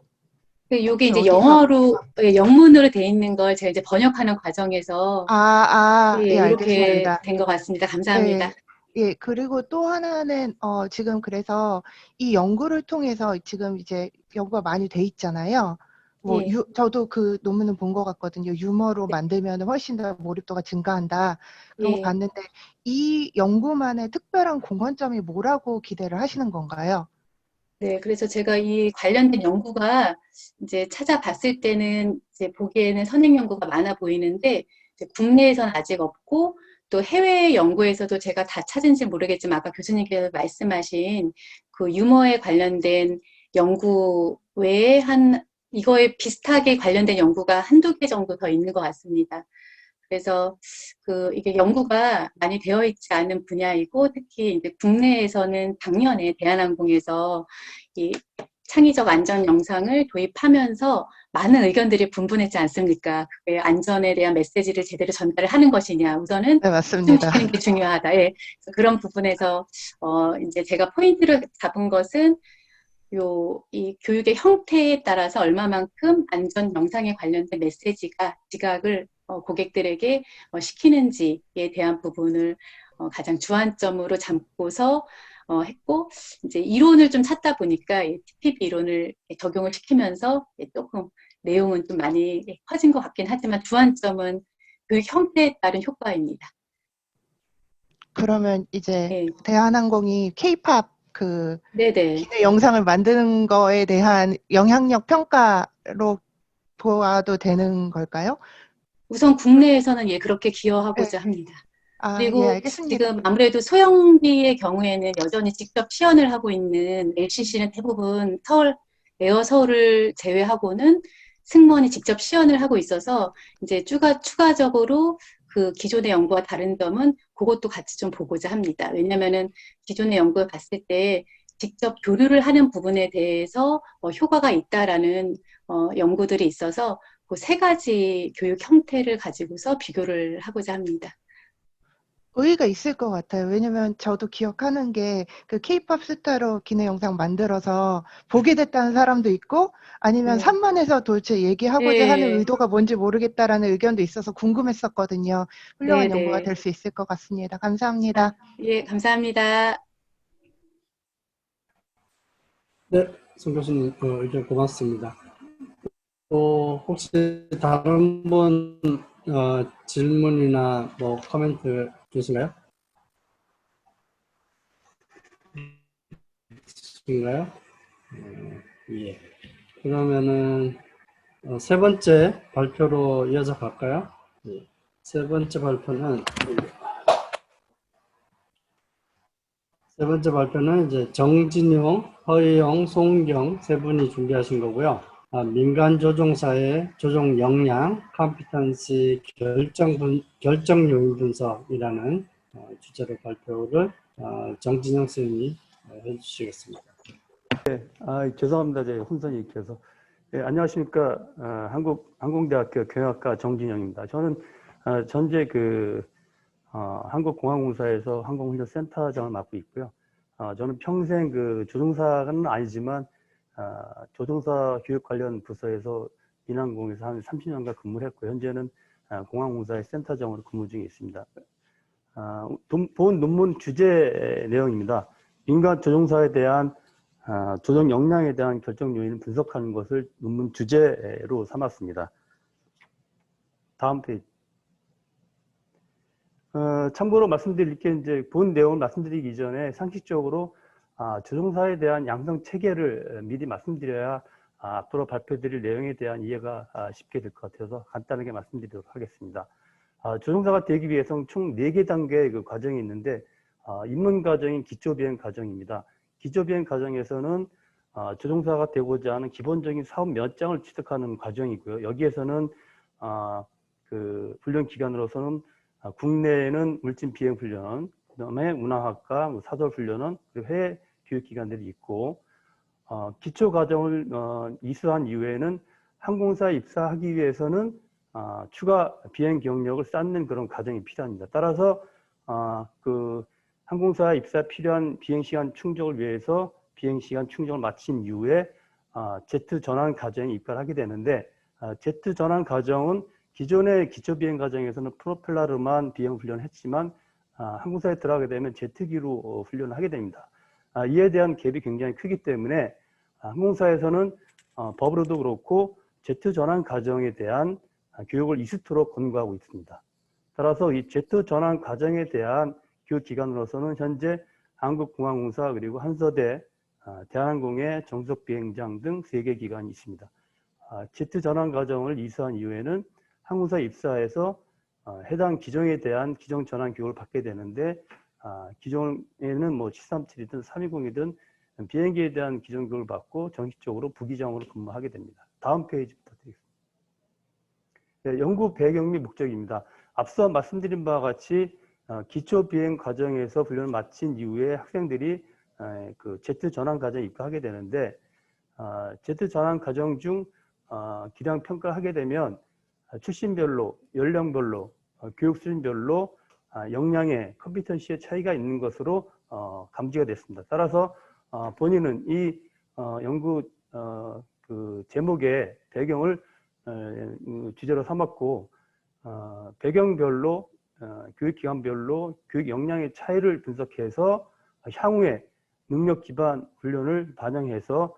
요게 이제 어디서 영어로, 영문으로 돼 있는 걸 제가 이제 번역하는 과정에서 예, 이렇게 알겠습니다. 된 것 같습니다. 감사합니다. 예, 그리고 또 하나는 지금 그래서 이 연구를 통해서 지금 이제 연구가 많이 돼 있잖아요. 뭐 예. 저도 그 논문을 본 것 같거든요. 유머로 만들면 훨씬 더 몰입도가 증가한다. 그런 거 예. 봤는데 이 연구만의 특별한 공헌점이 뭐라고 기대를 하시는 건가요? 네, 그래서 제가 이 관련된 연구가 이제 찾아봤을 때는 이제 보기에는 선행 연구가 많아 보이는데 이제 국내에서는 아직 없고 또 해외 연구에서도 제가 다 찾은지 모르겠지만 아까 교수님께서 말씀하신 그 유머에 관련된 연구 외에 이거에 비슷하게 관련된 연구가 한두 개 정도 더 있는 것 같습니다. 그래서 이게 연구가 많이 되어 있지 않은 분야이고 특히 이제 국내에서는 작년에 대한항공에서 이 창의적 안전 영상을 도입하면서 많은 의견들이 분분했지 않습니까? 그게 안전에 대한 메시지를 제대로 전달을 하는 것이냐, 우선은 네, 맞습니다. 집중시키는 게 중요하다. 예. 그런 부분에서 이제 제가 포인트를 잡은 것은 이 교육의 형태에 따라서 얼마만큼 안전 영상에 관련된 메시지가 지각을 고객들에게 시키는지에 대한 부분을 가장 주안점으로 잡고서 했고, 이제 이론을 좀 찾다 보니까 TPP 이론을 적용을 시키면서 조금 내용은 좀 많이 커진 것 같긴 하지만 주안점은 교육 형태에 따른 효과입니다. 그러면 이제 네. 대한항공이 K-팝 네네. 기대 영상을 만드는 거에 대한 영향력 평가로 보아도 되는 걸까요? 우선 국내에서는 그렇게 기여하고자 합니다. 예, 그리고 알겠습니다. 지금 아무래도 소형기의 경우에는 여전히 직접 시연을 하고 있는 LCC는 대부분 에어 서울을 제외하고는 승무원이 직접 시연을 하고 있어서 이제 추가적으로 그 기존의 연구와 다른 점은 그것도 같이 좀 보고자 합니다. 왜냐면은 기존의 연구를 봤을 때 직접 교류를 하는 부분에 대해서 효과가 있다라는 연구들이 있어서 그 세 가지 교육 형태를 가지고서 비교를 하고자 합니다. 의의가 있을 것 같아요. 왜냐면 저도 기억하는 게 그 케이팝 스타로 기내 영상 만들어서 보게 됐다는 사람도 있고 아니면 네. 산만해서 도대체 얘기하고자 하는 네. 의도가 뭔지 모르겠다라는 의견도 있어서 궁금했었거든요. 훌륭한 연구가 네네. 될 수 있을 것 같습니다. 감사합니다. 예, 감사합니다. 네, 송 교수님 의견 고맙습니다. 또 혹시 다른 분 질문이나 뭐 코멘트 계신가요? 있으신가요? 예. 그러면은 세 번째 발표로 이어서 갈까요? 예. 세 번째 발표는 이제 정진용, 허희영, 송경 세 분이 준비하신 거고요. 민간 조종사의 조종 역량, 컴피턴시 결정 요인 분석이라는 주제로 발표를 정진영 선생님이 해주시겠습니다. 죄송합니다. 제 혼선이 있어서. 안녕하십니까. 한국항공대학교 경영학과 정진영입니다. 저는 전제 한국공항공사에서 항공훈련센터장을 맡고 있고요. 저는 평생 조종사는 아니지만 조종사 교육 관련 부서에서 민항공에서 한 30년간 근무를 했고 현재는 공항공사의 센터장으로 근무 중에 있습니다. 본 논문 주제 내용입니다. 민간 조종사에 대한 조종 역량에 대한 결정 요인을 분석하는 것을 논문 주제로 삼았습니다. 다음 페이지. 참고로 말씀드릴 게 이제 본 내용을 말씀드리기 이전에 상식적으로 조종사에 대한 양성 체계를 미리 말씀드려야 앞으로 발표드릴 내용에 대한 이해가 쉽게 될 것 같아서 간단하게 말씀드리도록 하겠습니다. 조종사가 되기 위해서는 총 4개 단계의 과정이 있는데 입문 과정인 기초비행 과정입니다. 기초비행 과정에서는 조종사가 되고자 하는 기본적인 사업 면장을 취득하는 과정이고요. 여기에서는 훈련 기간으로서는 국내에는 물진 비행 훈련, 그다음에 운항학과, 사설 훈련은 그리고 해외 교육 기관들이 있고 기초 과정을 이수한 이후에는 항공사 입사하기 위해서는 추가 비행 경력을 쌓는 그런 과정이 필요합니다. 따라서 항공사 입사에 필요한 비행시간 충족을 위해서 비행시간 충족을 마친 이후에 제트 전환 과정에 입가를 하게 되는데 제트 전환 과정은 기존의 기초비행 과정에서는 프로펠러로만 비행 훈련을 했지만 항공사에 들어가게 되면 제트기로 훈련을 하게 됩니다. 이에 대한 갭이 굉장히 크기 때문에 항공사에서는 법으로도 그렇고 제트 전환 과정에 대한 교육을 이수토록 권고하고 있습니다. 따라서 이 제트 전환 과정에 대한 교육 기관으로서는 현재 한국공항공사 그리고 한서대, 대한항공의 정석 비행장 등 3개 기관이 있습니다. 제트 전환 과정을 이수한 이후에는 항공사 입사해서 해당 기종에 대한 기종 전환 교육을 받게 되는데 기종에는 뭐 737이든 320이든 비행기에 대한 기종 교육을 받고 정식적으로 부기장으로 근무하게 됩니다. 다음 페이지 부탁드리겠습니다. 네, 연구 배경 및 목적입니다. 앞서 말씀드린 바와 같이 기초 비행 과정에서 훈련을 마친 이후에 학생들이 제트 전환 과정에 입학하게 되는데 제트 전환 과정 중 기량 평가를 하게 되면 출신별로, 연령별로, 교육 수준별로 역량의 컴피턴시의 차이가 있는 것으로 감지가 됐습니다. 따라서 본인은 이 연구 제목의 배경을 주제로 삼았고 배경별로 교육기관별로 교육 역량의 차이를 분석해서 향후에 능력 기반 훈련을 반영해서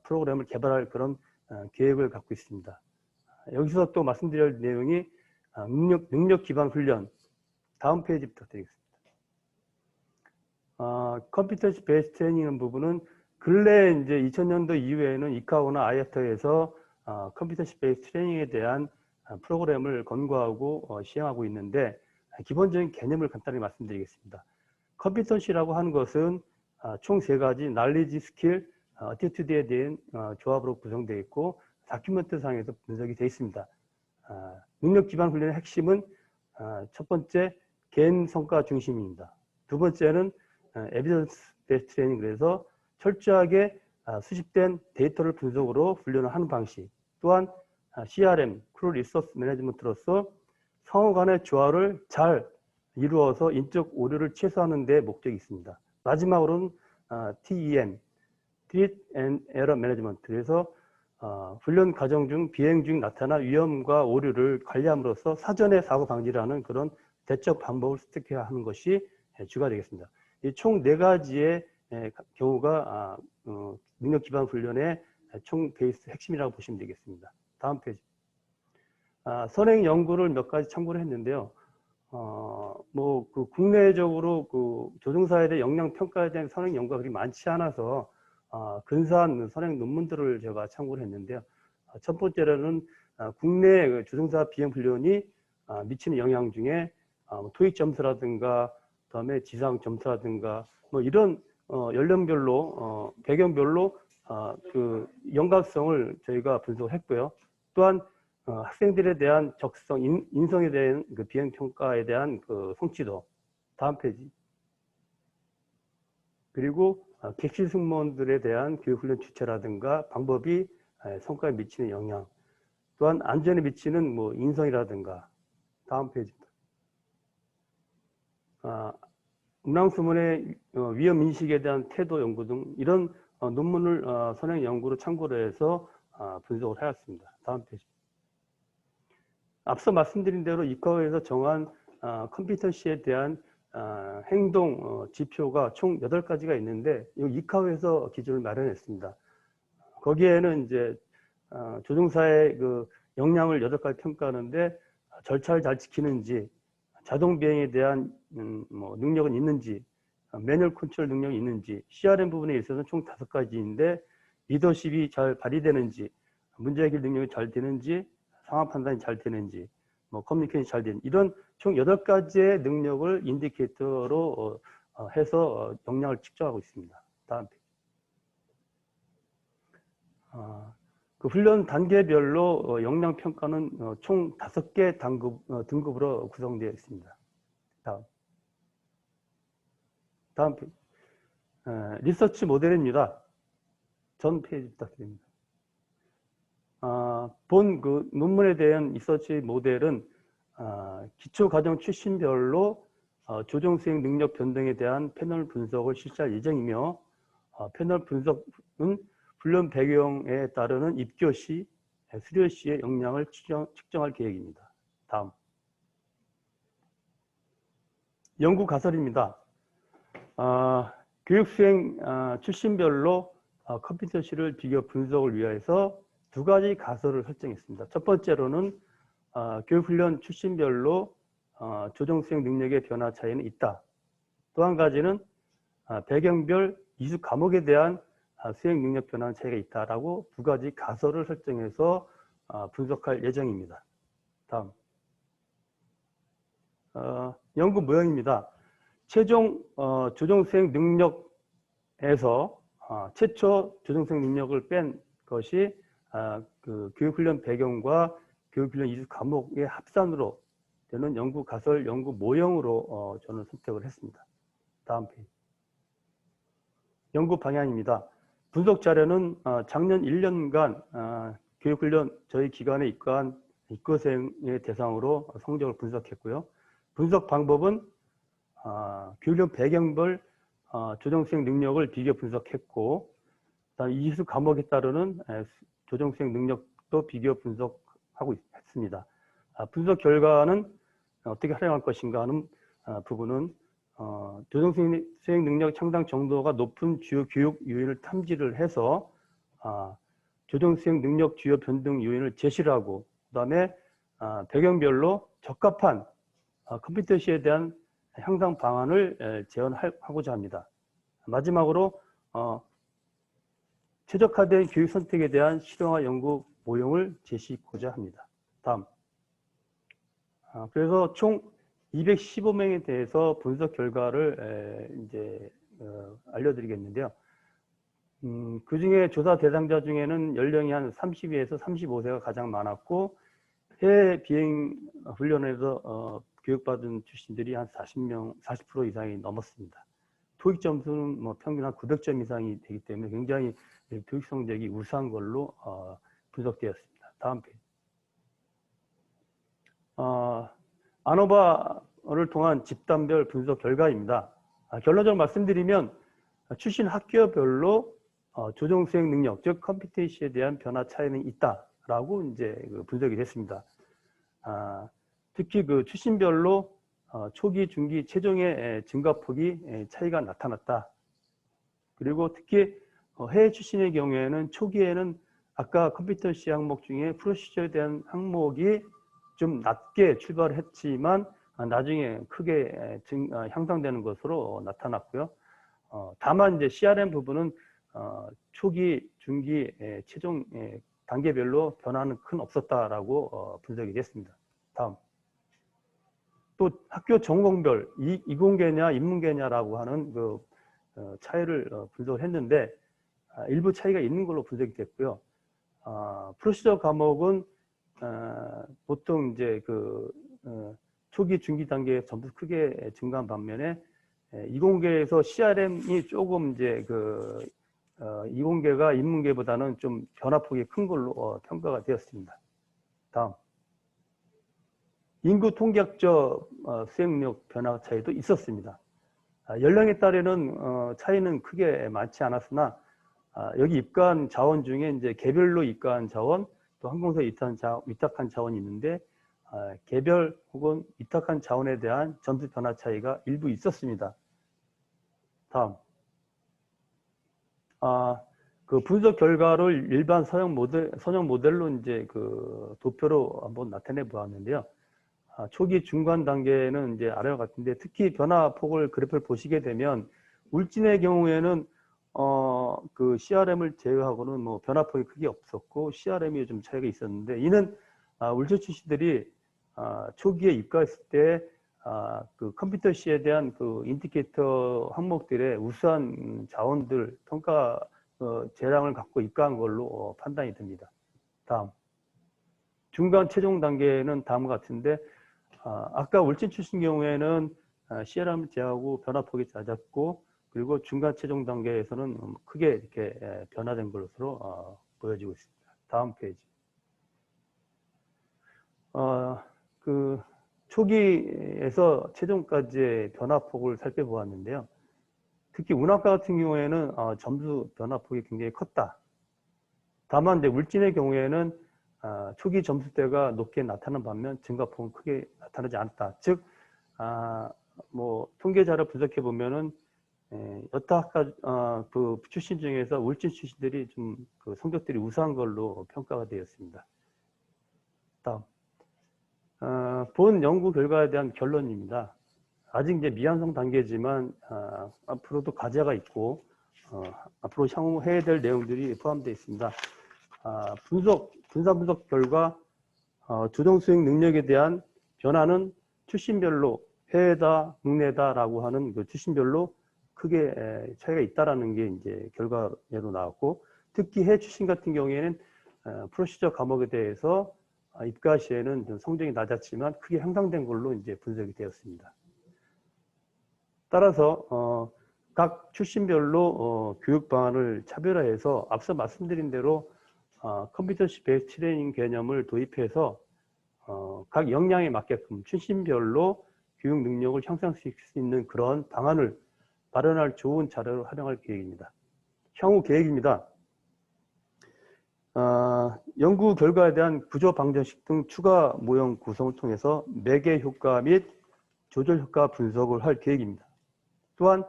프로그램을 개발할 그런 계획을 갖고 있습니다. 여기서 또 말씀드릴 내용이 능력 기반 훈련. 다음 페이지 부탁드리겠습니다. 컴피턴시 베이스 트레이닝 부분은 근래 이제 2000년도 이후에는 이카오나 IATA에서 컴피턴시 베이스 트레이닝에 대한 프로그램을 권고하고 시행하고 있는데 기본적인 개념을 간단히 말씀드리겠습니다. 컴피턴시라고 하는 것은 총 3가지 knowledge, skill, attitude에 대한 조합으로 구성되어 있고 다큐멘트 상에서 분석이 되어 있습니다. 능력 기반 훈련의 핵심은 첫 번째 개인 성과 중심입니다. 두 번째는 에비던스 베이스 트레이닝, 그래서 철저하게 수집된 데이터를 분석으로 훈련을 하는 방식. 또한 CRM, 크루 리소스 매니지먼트로서 상호 간의 조화를 잘 이루어서 인적 오류를 최소화하는 데 목적이 있습니다. 마지막으로는 TEM, Threat and Error Management. 그래서 훈련 과정 중 비행 중 나타난 위험과 오류를 관리함으로써 사전에 사고 방지를 하는 그런 대처 방법을 습득해야 하는 것이 주가 되겠습니다. 이 총 4가지의 경우가 능력 기반 훈련의 총 베이스 핵심이라고 보시면 되겠습니다. 다음 페이지. 선행 연구를 몇 가지 참고를 했는데요. 그 국내적으로 그 조종사에 대한 역량 평가에 대한 선행 연구가 그리 많지 않아서 근사한 선행 논문들을 제가 참고를 했는데요. 첫 번째로는 국내 그 조종사 비행 훈련이 미치는 영향 중에 토익 점수라든가 그다음에 지상 점수라든가 뭐 이런 연령별로 배경별로 그 연관성을 저희가 분석했고요. 또한 학생들에 대한 적성, 인성에 대한 그 비행 평가에 대한 그 성취도. 다음 페이지. 그리고 객실 승무원들에 대한 교육훈련 주체라든가 방법이 성과에 미치는 영향. 또한 안전에 미치는 뭐 인성이라든가. 다음 페이지입니다. 운항수문의 위험 인식에 대한 태도 연구 등 이런 논문을 선행 연구로 참고를 해서 분석을 하였습니다. 다음 페이지. 앞서 말씀드린 대로 이과에서 정한 컴피턴시에 대한 행동 지표가 총 8가지가 있는데 이 이과에서 기준을 마련했습니다. 거기에는 이제 조종사의 그 역량을 8가지 평가하는데 절차를 잘 지키는지, 자동 비행에 대한 뭐 능력은 있는지, 매뉴얼 컨트롤 능력이 있는지, CRM 부분에 있어서는 총 5가지인데 리더십이 잘 발휘되는지, 문제 해결 능력이 잘 되는지, 상황 판단이 잘 되는지, 뭐 커뮤니케이션이 잘 되는 이런 총 8가지의 능력을 인디케이터로 해서 역량을 측정하고 있습니다. 다음 페이지. 그 훈련 단계별로 역량 평가는 총 5개 등급으로 구성되어 있습니다. 다음 페이지. 리서치 모델입니다. 전 페이지 부탁드립니다. 본 그 논문에 대한 리서치 모델은 기초 과정 출신별로 조종 수행 능력 변동에 대한 패널 분석을 실시할 예정이며 패널 분석은 훈련 배경에 따르는 입교 시, 수료 시의 역량을 측정할 계획입니다. 다음. 연구 가설입니다. 교육 수행 출신별로 컴피턴시를 비교 분석을 위해서 2가지 가설을 설정했습니다. 첫 번째로는 교육훈련 출신별로 조종 수행 능력의 변화 차이는 있다. 또 한 가지는 배경별 이수 과목에 대한 수행 능력 변화 차이가 있다라고 2가지 가설을 설정해서 분석할 예정입니다. 다음. 연구 모형입니다. 최종 조종 수행 능력에서 최초 조종 수행 능력을 뺀 것이 그 교육훈련 배경과 교육훈련 이수 과목의 합산으로 되는 연구 가설, 연구 모형으로 저는 선택을 했습니다. 다음 페이지. 연구 방향입니다. 분석 자료는 작년 1년간 교육훈련 저희 기관에 입과한 입교생의 대상으로 성적을 분석했고요. 분석 방법은 교육훈련 배경별 조종수행 능력을 비교 분석했고, 이수 과목에 따르는 조종수행 능력도 비교 분석하고 했습니다. 분석 결과는 어떻게 활용할 것인가 하는 부분은 조종수행 능력 향상 정도가 높은 주요 교육 요인을 탐지를 해서 조종수행 능력 주요 변동 요인을 제시를 하고, 그 다음에 배경별로 적합한 컴피턴시에 대한 향상 방안을 제언하고자 합니다. 마지막으로 최적화된 교육 선택에 대한 실용화 연구 모형을 제시하고자 합니다. 다음. 그래서 총 215명에 대해서 분석 결과를 이제 알려드리겠는데요. 그 중에 조사 대상자 중에는 연령이 한 32에서 35세가 가장 많았고, 해외 비행 훈련에서 교육받은 출신들이 한 40% 이상이 넘었습니다. 토익 점수는 뭐 평균 한 900점 이상이 되기 때문에 굉장히 교육 성적이 우수한 걸로 분석되었습니다. 다음 페이지. 아노바 분석을 통한 집단별 분석 결과입니다. 결론적으로 말씀드리면 출신 학교별로 조정 수행 능력, 즉 컴피텐시에 대한 변화 차이는 있다라고 이제 분석이 됐습니다. 특히 그 출신별로 초기, 중기, 최종의 증가폭이 차이가 나타났다. 그리고 특히 해외 출신의 경우에는 초기에는 아까 컴피턴시 항목 중에 프로시저에 대한 항목이 좀 낮게 출발을 했지만 나중에 크게 향상되는 것으로 나타났고요. 다만 이제 CRM 부분은 초기, 중기, 최종 단계별로 변화는 큰 없었다라고 분석이 됐습니다. 다음. 또 학교 전공별 이공계냐 인문계냐라고 하는 그 차이를 분석을 했는데 일부 차이가 있는 걸로 분석이 됐고요. 프로시저 과목은 보통 이제 초기, 중기 단계에 점수 크게 증가한 반면에 이공계에서 CRM이 조금 이제 이공계가 인문계보다는 좀 변화폭이 큰 걸로 평가가 되었습니다. 다음. 인구 통계학적 수행력 변화 차이도 있었습니다. 연령에 따르는 차이는 크게 많지 않았으나 여기 입가한 자원 중에 이제 개별로 입가한 자원 또 항공사에 위탁한 자원이 있는데 개별 혹은 위탁한 자원에 대한 점수 변화 차이가 일부 있었습니다. 다음. 그 분석 결과를 일반 선형 모델로 이제 도표로 한번 나타내 보았는데요. 초기 중간 단계는 이제 아래와 같은데 특히 변화폭을 그래프를 보시게 되면 울진의 경우에는 그 CRM을 제외하고는 뭐 변화폭이 크게 없었고 CRM이 좀 차이가 있었는데 이는 울진 출신들이 초기에 입가했을 때 그 컴퓨터 C에 대한 그 인디케이터 항목들의 우수한 자원들 평가 재량을 갖고 입가한 걸로 판단이 됩니다. 다음. 중간 최종 단계는 다음과 같은데 아까 울진 출신 경우에는 CRM을 제외하고 변화폭이 낮았고 그리고 중간 최종 단계에서는 크게 이렇게 변화된 것으로 보여지고 있습니다. 다음 페이지. 그 초기에서 최종까지의 변화폭을 살펴보았는데요. 특히 운학과 같은 경우에는 점수 변화폭이 굉장히 컸다. 다만 이제 울진의 경우에는 초기 점수대가 높게 나타나는 반면 증가폭은 크게 나타나지 않았다. 즉, 뭐 통계 자료 분석해 보면은 여타 학과 그 출신 중에서 울진 출신들이 좀 그 성적들이 우수한 걸로 평가가 되었습니다. 다음. 본 연구 결과에 대한 결론입니다. 아직 이제 미완성 단계지만 앞으로도 과제가 있고 앞으로 향후 해야 될 내용들이 포함되어 있습니다. 분산 분석 결과 조정 수행 능력에 대한 변화는 출신별로 해외다, 국내다라고 하는 그 출신별로 크게 차이가 있다라는 게 이제 결과로 나왔고 특히 해외 출신 같은 경우에는 프로시저 과목에 대해서 입가 시에는 좀 성적이 낮았지만 크게 향상된 걸로 이제 분석이 되었습니다. 따라서 각 출신별로 교육 방안을 차별화해서 앞서 말씀드린 대로 컴피턴시 베이스 트레이닝 개념을 도입해서 각 역량에 맞게끔 출신별로 교육 능력을 향상시킬 수 있는 그런 방안을 마련할 좋은 자료를 활용할 계획입니다. 향후 계획입니다. 연구 결과에 대한 구조 방정식 등 추가 모형 구성을 통해서 매개 효과 및 조절 효과 분석을 할 계획입니다. 또한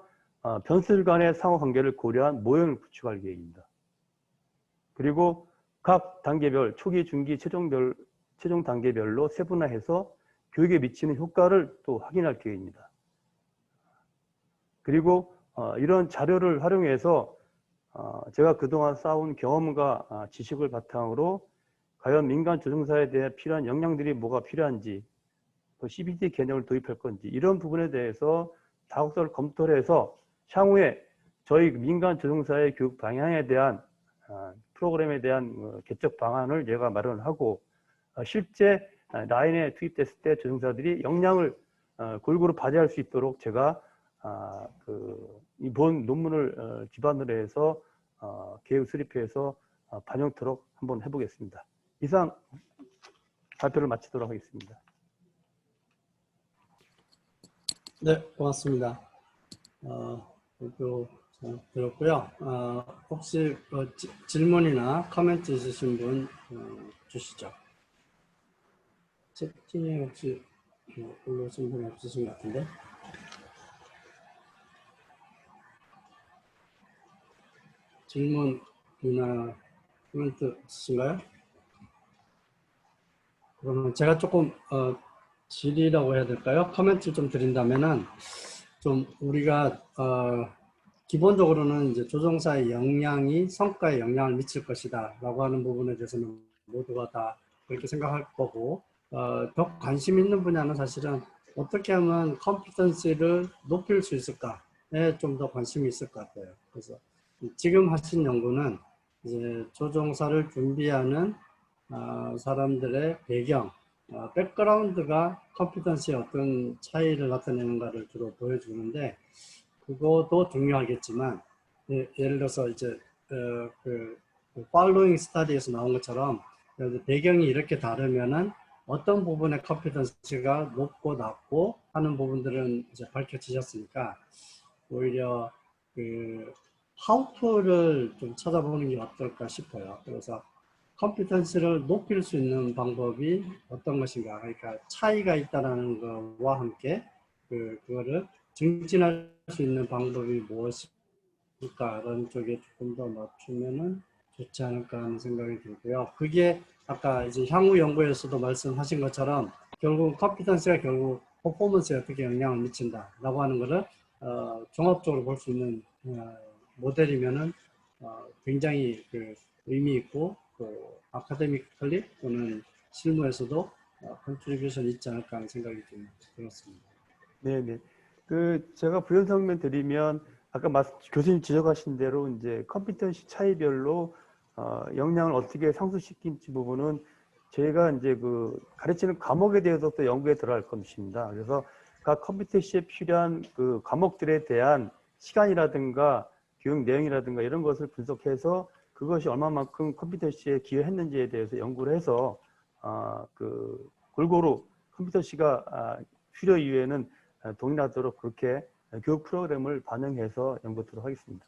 변수들 간의 상호관계를 고려한 모형을 구축할 계획입니다. 그리고 각 단계별 초기, 중기, 최종 단계별로 세분화해서 교육에 미치는 효과를 또 확인할 계획입니다. 그리고 이런 자료를 활용해서 제가 그동안 쌓아온 경험과 지식을 바탕으로 과연 민간 조종사에 대해 필요한 역량들이 뭐가 필요한지 또 CBT 개념을 도입할 건지 이런 부분에 대해서 다국서를 검토를 해서 향후에 저희 민간 조종사의 교육 방향에 대한 프로그램에 대한 개척 방안을 제가 마련하고 실제 라인에 투입됐을 때 조종사들이 역량을 골고루 발휘할 수 있도록 제가 이번 논문을 기반으로 해서 계획 수립해서 반영토록 한번 해보겠습니다. 이상 발표를 마치도록 하겠습니다. 네, 고맙습니다. 발표 잘 들었고요. 혹시 질문이나 코멘트 있으신 분 주시죠. 채팅에 혹시 올라오신 분 없으신 것 같은데. 질문이나 코멘트 있으신가요? 그러면 제가 조금 질의라고 해야 될까요? 코멘트를 좀 드린다면은 좀 우리가 기본적으로는 이제 조종사의 역량이 성과에 영향을 미칠 것이다 라고 하는 부분에 대해서는 모두가 다 그렇게 생각할 거고 더 관심 있는 분야는 사실은 어떻게 하면 컴피턴시를 높일 수 있을까에 좀 더 관심이 있을 것 같아요. 그래서 지금 하신 연구는 이제 조종사를 준비하는 사람들의 배경, 백그라운드가 컴피턴시에 어떤 차이를 나타내는가를 주로 보여주는데 그것도 중요하겠지만 예를 들어서 이제 그 팔로잉 스터디에서 나온 것처럼 배경이 이렇게 다르면은 어떤 부분의 컴피턴시가 높고 낮고 하는 부분들은 이제 밝혀지셨으니까 오히려 그 how to를 좀 찾아보는 게 어떨까 싶어요. 그래서 컴피턴시를 높일 수 있는 방법이 어떤 것인가. 그러니까 차이가 있다는 것과 함께 그거를 증진할 수 있는 방법이 무엇일까라는 쪽에 조금 더 맞추면은 좋지 않을까 하는 생각이 들고요. 그게 아까 이제 향후 연구에서도 말씀하신 것처럼 결국 컴피턴시가 결국 퍼포먼스에 어떻게 영향을 미친다라고 하는 것을 종합적으로 볼 수 있는 모델이면은 굉장히 그 의미 있고 또 아카데미컬리 또는 실무에서도 컨트리뷰션이 있지 않을까 하는 생각이 좀 들었습니다. 네네. 제가 부연 설명 드리면 아까 교수님 지적하신 대로 이제 컴피턴시 차이별로 역량을 어떻게 상승시킬지 부분은 저희가 이제 가르치는 과목에 대해서 또 연구에 들어갈 것입니다. 그래서 각 컴피턴시에 필요한 그 과목들에 대한 시간이라든가 교육 내용이라든가 이런 것을 분석해서 그것이 얼마만큼 컴피턴시에 기여했는지에 대해서 연구를 해서 골고루 컴피턴시가 필요 이후에는 동일하도록 그렇게 교육 프로그램을 반영해서 연구하도록 하겠습니다.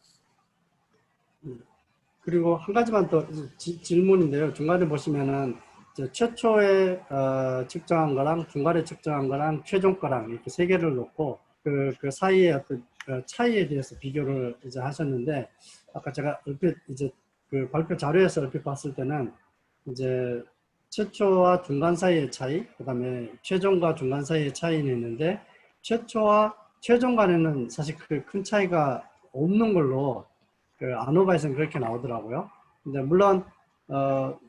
그리고 한 가지만 더 질문인데요. 중간에 보시면은 최초에 측정한 거랑 중간에 측정한 거랑 최종 거랑 이렇게 세 개를 놓고 그 사이에 어떤 차이에 대해서 비교를 이제 하셨는데 아까 제가 얼핏 이제 그 발표 자료에서 얼핏 봤을 때는 이제 최초와 중간 사이의 차이, 그다음에 최종과 중간 사이의 차이는 있는데 최초와 최종 간에는 사실 그 큰 차이가 없는 걸로 그 아노바에서는 그렇게 나오더라고요. 근데 물론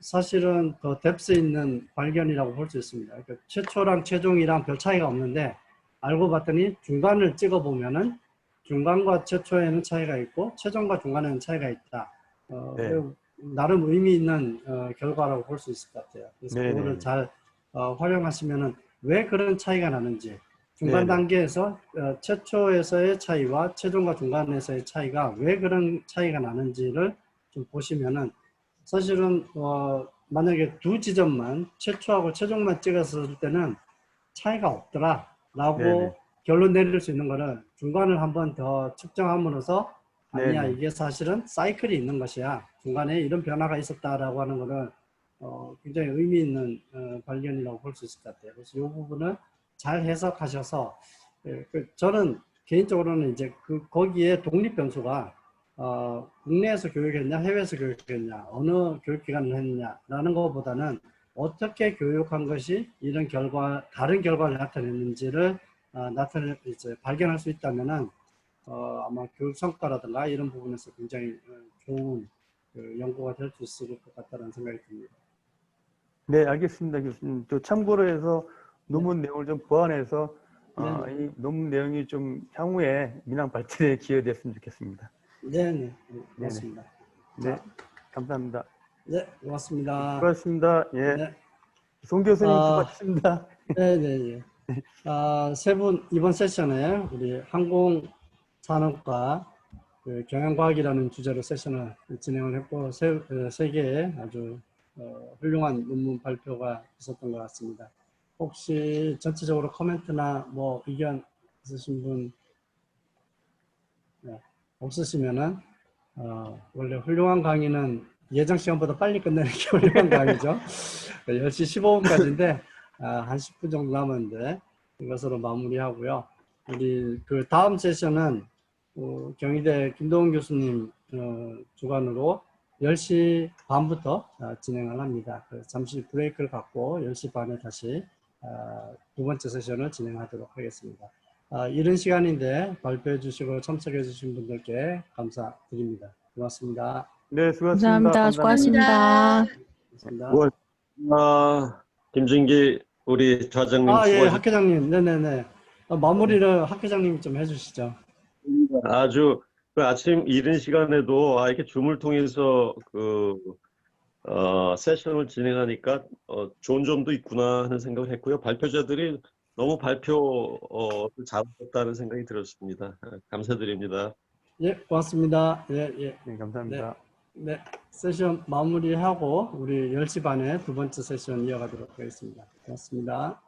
사실은 더 뎁스 있는 발견이라고 볼 수 있습니다. 그러니까 최초랑 최종이랑 별 차이가 없는데 알고 봤더니 중간을 찍어 보면은 중간과 최초에는 차이가 있고 최종과 중간에는 차이가 있다. 네. 나름 의미 있는 결과라고 볼 수 있을 것 같아요. 그래서 네네. 그거를 잘 활용하시면은 왜 그런 차이가 나는지 중간 네네. 단계에서 최초에서의 차이와 최종과 중간에서의 차이가 왜 그런 차이가 나는지를 좀 보시면은 사실은 만약에 두 지점만 최초하고 최종만 찍었을 때는 차이가 없더라 네네. 라고 결론 내릴 수 있는 거를 중간을 한번 더 측정함으로써 아니야 네네. 이게 사실은 사이클이 있는 것이야 중간에 이런 변화가 있었다라고 하는 거를 굉장히 의미 있는 발견이라고 볼 수 있을 것 같아요. 그래서 이 부분을 잘 해석하셔서 저는 개인적으로는 이제 거기에 독립 변수가 국내에서 교육했냐 해외에서 교육했냐 어느 교육기관을 했느냐라는 것보다는 어떻게 교육한 것이 이런 다른 결과를 나타냈는지를 이제 발견할 수 있다면은 아마 교육 성과라든가 이런 부분에서 굉장히 좋은 연구가 될 수 있을 것 같다는 생각이 듭니다. 네, 알겠습니다, 교수님. 또 참고로 해서 논문 내용을 좀 보완해서 이 논문 내용이 좀 향후에 민항 발전에 기여됐으면 좋겠습니다. 네네, 네네. 고맙습니다. 네, 감사합니다. 네, 고맙습니다. 수고하셨습니다. 예, 네, 송 교수님 수고하셨습니다. 네네. 세 분 이번 세션에 우리 항공산업과 경영과학이라는 주제로 세션을 진행을 했고 세 개의 아주 훌륭한 논문 발표가 있었던 것 같습니다. 혹시 전체적으로 코멘트나 뭐 의견 있으신 분 네, 없으시면은 원래 훌륭한 강의는 예정 시간보다 빨리 끝내는 게 훌륭한 강의죠. 10시 15분까지인데 한 10분 정도 남았는데 이것으로 마무리하고요. 우리 그 다음 세션은 경희대 김동훈 교수님 주관으로 10시 반부터 진행을 합니다. 그래서 잠시 브레이크를 갖고 10시 반에 다시 두 번째 세션을 진행하도록 하겠습니다. 이른 시간인데 발표해 주시고 참석해 주신 분들께 감사드립니다. 고맙습니다. 네, 수고하셨습니다. 감사합니다. 수고하셨습니다. 고맙습니다. 김진기 우리 좌장님 예, 수고하셨습니다. 학회장님. 네네네. 마무리를 학회장님이 좀 해주시죠. 아주 그 아침 이른 시간에도 이렇게 줌을 통해서 세션을 진행하니까 좋은 점도 있구나 하는 생각을 했고요. 발표자들이 너무 발표를 잘하셨다는 생각이 들었습니다. 감사드립니다. 예, 고맙습니다. 예, 예. 네, 감사합니다. 네, 세션 마무리하고 우리 10시 반에 두 번째 세션 이어가도록 하겠습니다. 고맙습니다.